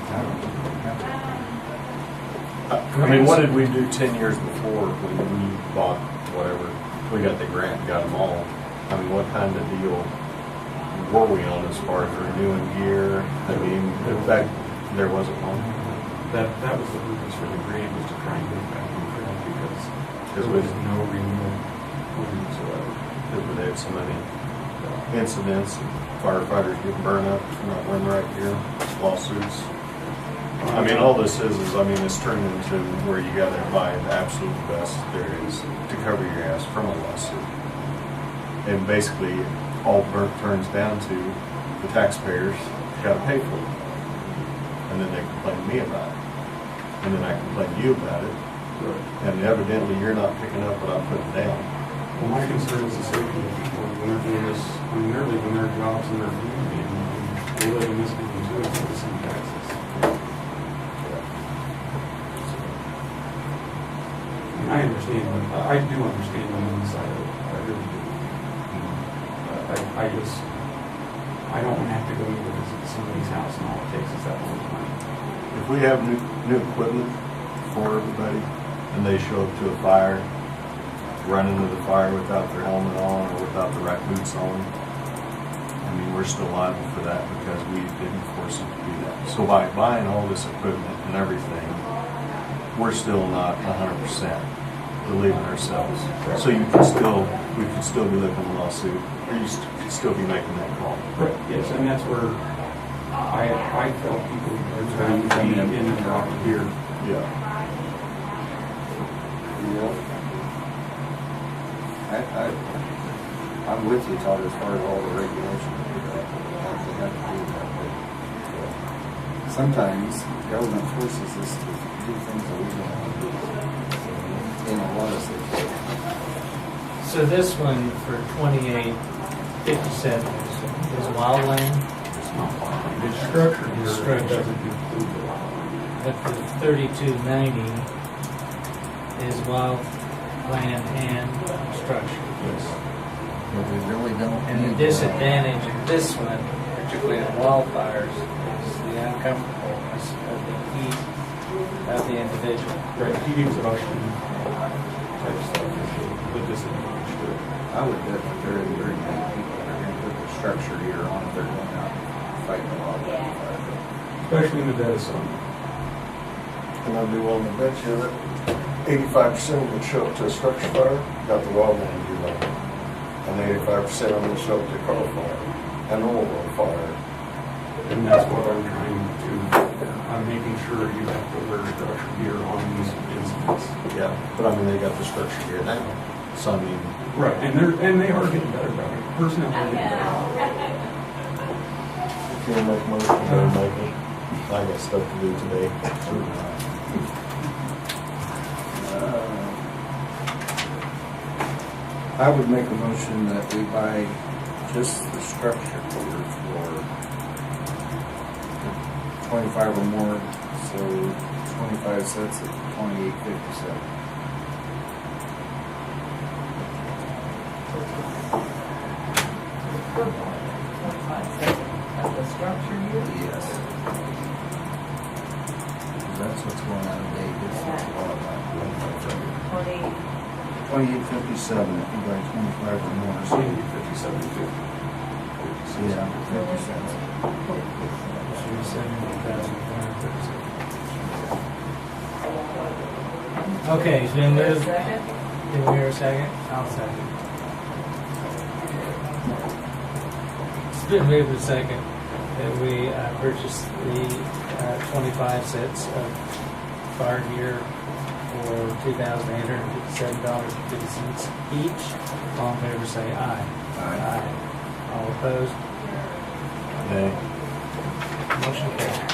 I mean, what did we do 10 years before when we bought whatever? We got the grant, got them all. I mean, what kind of deal were we on as far as renewing gear? I mean, in fact, there wasn't one. That was the purpose for the grant, was to try and get back on track because there we- was no renewal whatsoever. Because they had so many incidents, firefighters getting burned up, not wearing the right gear, lawsuits. I mean, all this is, I mean, it's turned into where you gotta buy the absolute best there is to cover your ass from a lawsuit. And basically, all turns down to the taxpayers gotta pay for it. And then they complain to me about it. And then I complain to you about it. And evidently, you're not picking up what I'm putting down. Well, my concern is the safety of people when they're doing this, when they're leaving their jobs in their community and they live in this community too, it's the same taxes. And I understand, I do understand on one side of it, I really do. I don't want to have to go and visit somebody's house and all it takes is that one time. If we have new equipment for everybody and they show up to a fire, run into the fire without their helmet on or without the right boots on, I mean, we're still liable for that because we didn't force them to do that. So by buying all this equipment and everything, we're still not 100% relieving ourselves. So we can still be looking at a lawsuit, or you could still be making that call. Right, yes, and that's where I felt people are trying to be in the proper gear. Yeah. I'm with you, Todd, as far as all the regulations. They have to do that, but sometimes government forces us to do things that we don't want to do in a lot of situations. So this one for 2857 is wildland, It's not fine. It's structured here, Structure. it doesn't include the line. but the 3290 is wildland and structure. But we really don't. And the need disadvantage of this one, particularly in wildfires, is the uncomfortableness of the heat of the individual. Right, heat exhaustion type stuff is the disadvantage to it. I would definitely very many people that are gonna put the structure here on if they're going out fighting a lot of fire. Especially in the dead of summer. And I'd be willing to bet you that 85% would show up to a structure fire, got the wildland gear on. And 85% of them show up to a car fire, an oil well fire. And that's what I'm trying to, I'm making sure you have to wear structure gear on these incidents. Yeah, but I mean, they got the structure gear now. So I mean, Right, and they are getting better about it. Personnel are getting better. if you wanna make a motion, go make it. I got stuff to do today. I would make a motion that we buy just the structure gear for 25 or more, so 25 sets at $28.57. Of the structure here? Yes. That's what's going on today. This is a lot of 28.57 if you buy 25 or more. So, 57.50. yeah, 50 cents. Okay, it's been moved. Second? Did we hear a second? I'll second. It's been moved and second that we purchase the 25 sets of fire gear for $2,857.50 each. All in favor say aye. Aye. All opposed? Nay. Motion carried.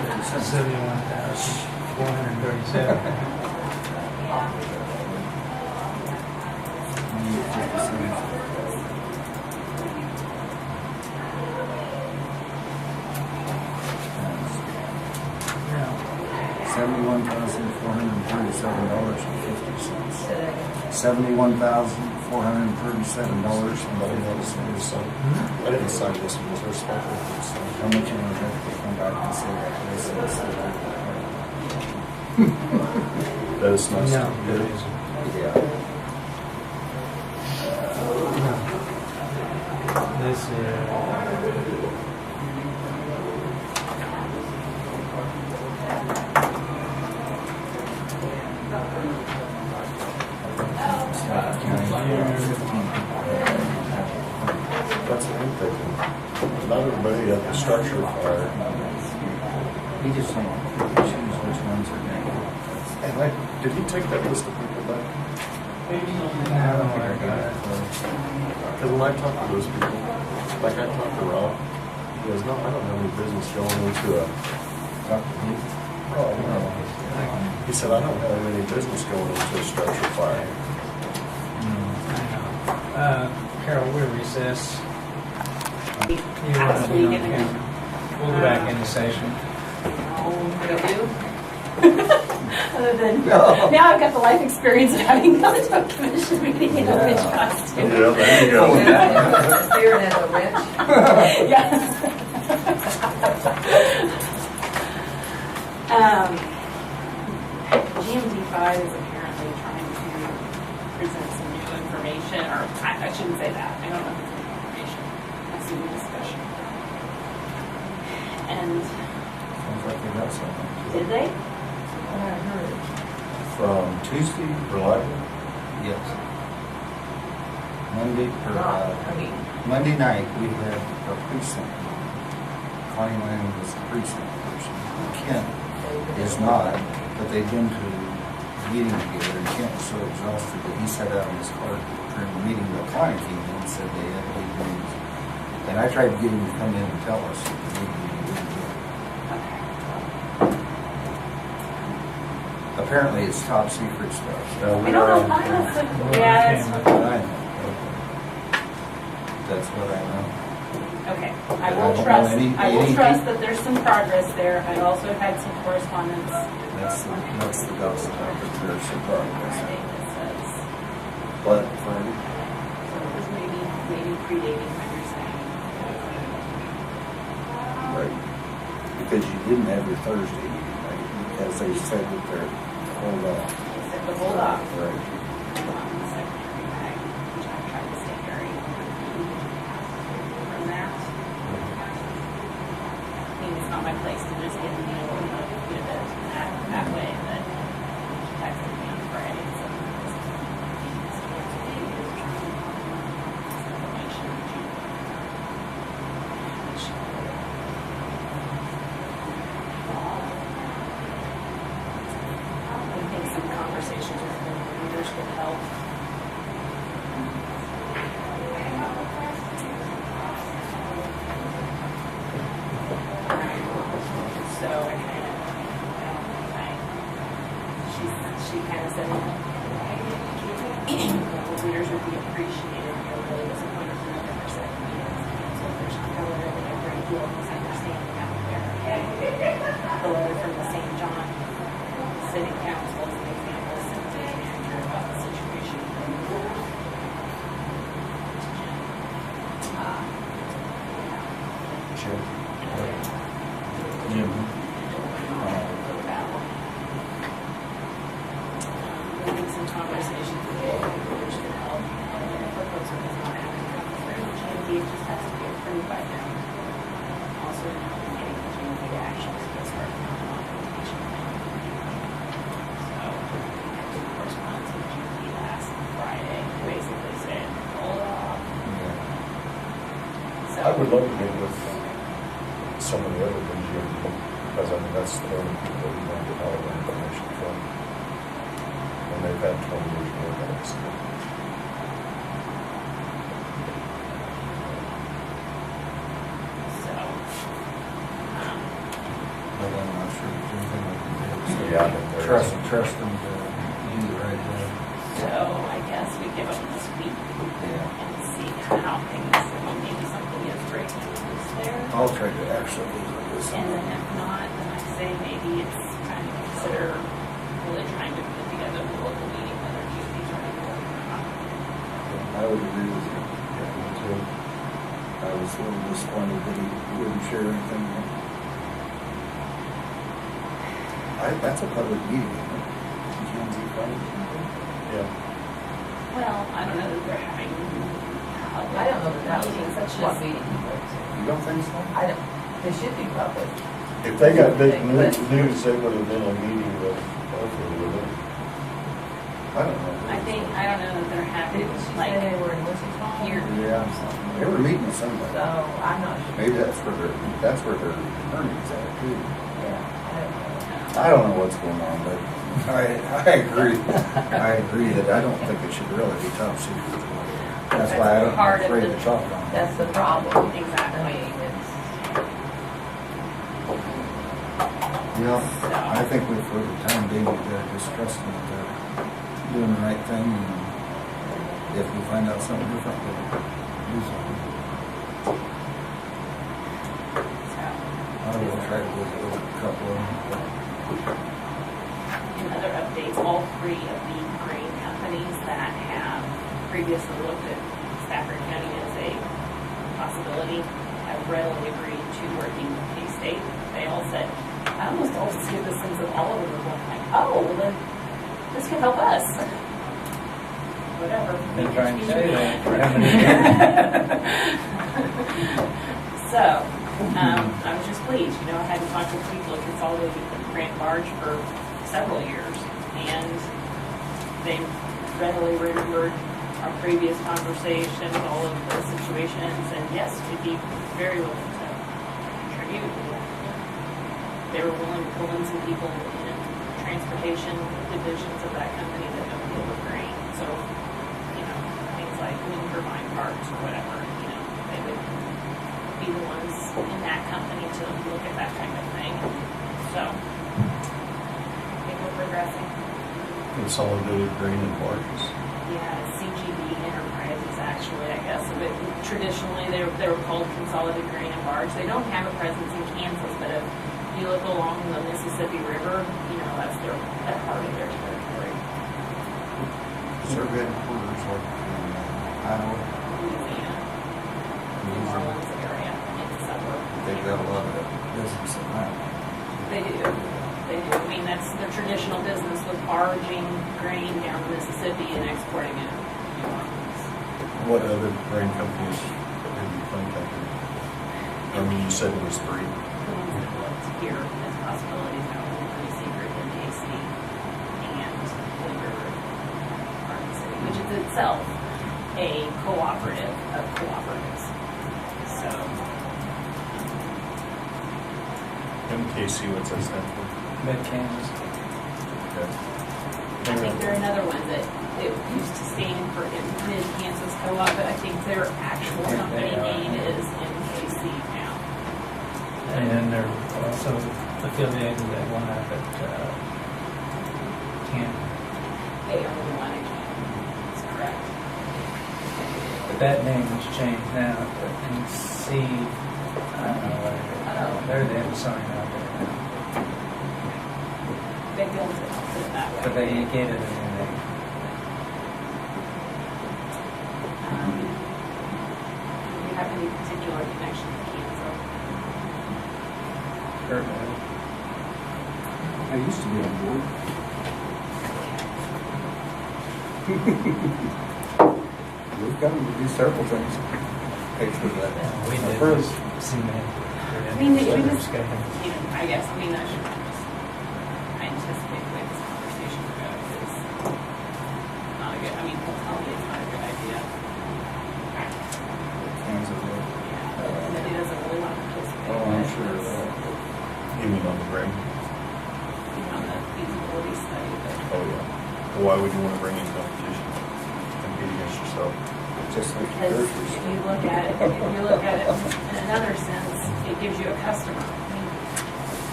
$1.50. 71,437. Need 50 cents. $71,437.50. $71,437.50. I didn't sign this one, was there something? How much you want to have to come back and say that? That is nice. No, it isn't. Yeah. This is. That's a good thing. Not everybody at the structure fire. He just saying, choose which ones are negative. And did he take that list of people back? Because when I talk to those people, like I talked to Rob, he goes, no, I don't have any business going into a, oh, no. He said, I don't have any business going into a structure fire. Carol, we're recess. You I want was to be on leaving. camera? We'll go back into session. What do you do? Other than, now I've got the life experience of having gone to a commission meeting in a witch costume. Yeah, there you go. Fearing as a witch. Yes. GMD5 is apparently trying to present some new information, or I shouldn't say that. I don't know if it's new information. That's a new discussion. And Sounds like they got something. did they? I heard. From Tuesday, reliable? Yes. Monday, I mean, Monday night, we had a precinct. Connie Lang was the precinct person. Kent is not, but they've been to a meeting together, and Kent was so exhausted that he sat out in his car during the meeting, but Connie came in and said they had big meetings. And I tried to get him to come in and tell us at the meeting, and he wouldn't do it. Apparently, it's top secret stuff. I don't know if I was, yeah, it's, That's what I know. That's what I know. okay. I don't know any- I will trust that there's some progress there. I've also had some correspondence. That's the gossip out there. There's some progress. That says, But so it was maybe predating what you're saying. right, because you didn't have your Thursday meeting, right? Because they said that they're hold off. They said to hold off. Right. Secretary Mag, which I've tried to stay very from that. I mean, it's not my place to just get in the middle of it that way, but she texted me on Friday and said, this is information. I think some conversations with the leaders would help. So I kind of, she kind of said, the leaders would be appreciated. They're really disappointed in November 2nd meetings. So there's really a great deal of misunderstanding out there. The letter from the St. John City Council as an example sent to the manager about the situation. Jim. Having some conversations with the leaders could help. The proposal is not having come through. GMD just has to be approved by them. Also, getting the GMD to actually start on implementation. So, correspondence with GMD last Friday, basically saying, hold off. So, I would love to meet with some of the other than GMD, because I mean, that's the only people that we want to get all of our information from. And they've had 20 years to work on it. So. So, I Well, I'm not sure there's anything we can do. So Yeah, I think there is. Trust them to do the right thing. So I guess we give them this week Yeah. and see how things, I mean, maybe something is breaking loose there. I'll try to actually do this. And then if not, then I say maybe it's time to consider really trying to put together a local meeting, whether these are important or not. I would agree with you. Yeah, me too. I was a little disappointed that he wouldn't share anything. That's a public meeting, isn't it? P&Z Fund? Yeah. Well, I don't know that they're having. I don't know that meetings, that's what just, meeting he goes to. You don't think so? I don't, they should be public. If they got big news, they would have been a meeting with, hopefully, with it. I don't know. I don't know that they're having, Didn't she like, say they were in Wichita? here. Yeah, they were meeting with So somebody. I'm not sure. Maybe that's where their earnings at too. Yeah, I don't know. I don't know what's going on, but I agree. I agree that I don't think it should really be top secret. That's why I'm part of afraid the- to talk on it. That's the problem. Exactly. I mean, it's, Yeah, I think we, for the time being, we gotta just trust them that they're doing the right thing, and if we find out something different, we'll do something. So, I will try to visit with a couple of them. in other updates, all three of the grain companies that have previously looked at Stafford County as a possibility have readily agreed to working with K-State. They all said, I almost always get the sense of all of them are going like, oh, well then, this could help us. Whatever. Been trying to say that forever. So, I was just pleased, you know, I hadn't talked to people at Consolidated Grant Barge for several years, and they readily remembered our previous conversation, all of the situations, and yes, we'd be very willing to contribute. They were willing to pull in some people in transportation divisions of that company that don't deal with grain, so, you know, things like wind turbine parts or whatever, you know, they would be the ones in that company to look at that kind of thing. So, I think we're progressing. Consolidated grain and barges. Yeah, CGB Enterprises actually, I guess. But traditionally, they were called Consolidated Grain and Barge. They don't have a presence in Kansas, but if you look along the Mississippi River, you know, that's part of their territory. They're good quarters, like in Iowa. Louisiana, New Orleans area, it's a suburb. They've got a lot of business in Iowa. They do. They do. I mean, that's their traditional business with barging grain down the Mississippi and exporting it. to New Orleans. What other grain companies have you contacted? I mean, you said it was three. The ones that looked here as possibilities now are pretty secret in AC and Wind River, Garden City, which is itself a cooperative of cooperatives. So, MKC, what's that stand for? Mid-Kansas. Okay. I think they're another one that it used to stand for Mid-Kansas Co-op, but I think their actual company name is MKC now. And then they're also affiliated with that one up at Canton. They are the one again. That's correct. But that name has changed now. And C, I don't know what it is. They're the sign out there now. They built it, I'll put it that way. But they gave it a new name. Do you have any particular connection to Kansas? Certainly. I used to be on board. We've got to do several things. Pay for that. We did Approved. cement. I mean, we just, you know, I guess, I mean, I should just, I anticipate the way this conversation will go is not a good, I mean, he'll tell me it's not a good idea. Hands of it. Yeah, that he doesn't really want to participate. Oh, I'm in it. sure. It's, You mean on the grain? you know, the feasibility study, but Oh, yeah. Well, why would you want to bring in competition? Compete against yourself? Just like because groceries. if you look at it in another sense, it gives you a customer. I mean,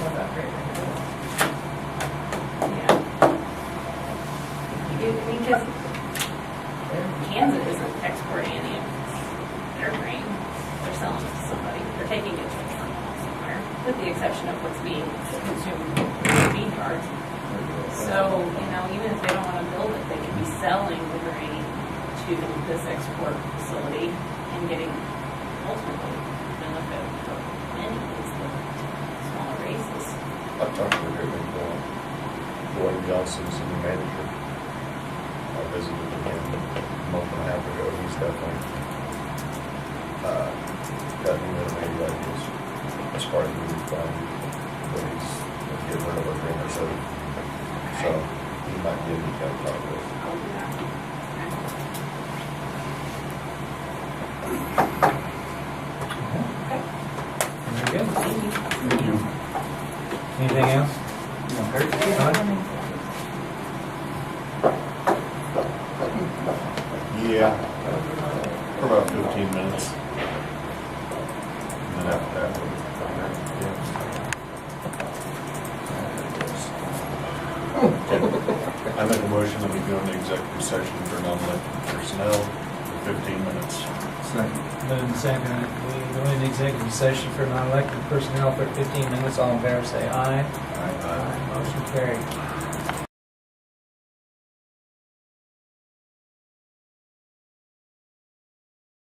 What about Great River? Yeah. Because Kansas isn't exporting any of their grain. They're selling it to somebody. They're taking it to a terminal somewhere, with the exception of what's being consumed in bean yards. So, even if they don't want to build it, they could be selling the grain to this export facility and getting ultimately benefit for many is the smaller races. I've talked to Dwayne Johnson's the new manager. I visited him a month and a half ago. He's definitely got new innovative ideas as far as moving from what he's getting rid of our grain reserve. So he might be a new guy to talk with. I'll do that. Very good. Thank you. Anything else? Yeah, for about 15 minutes. And then after that, I make a motion that we go into executive session for non-elected personnel for 15 minutes. Second. Moving second, we go into executive session for non-elected personnel for 15 minutes. All in favor, say aye. Aye. Motion carried.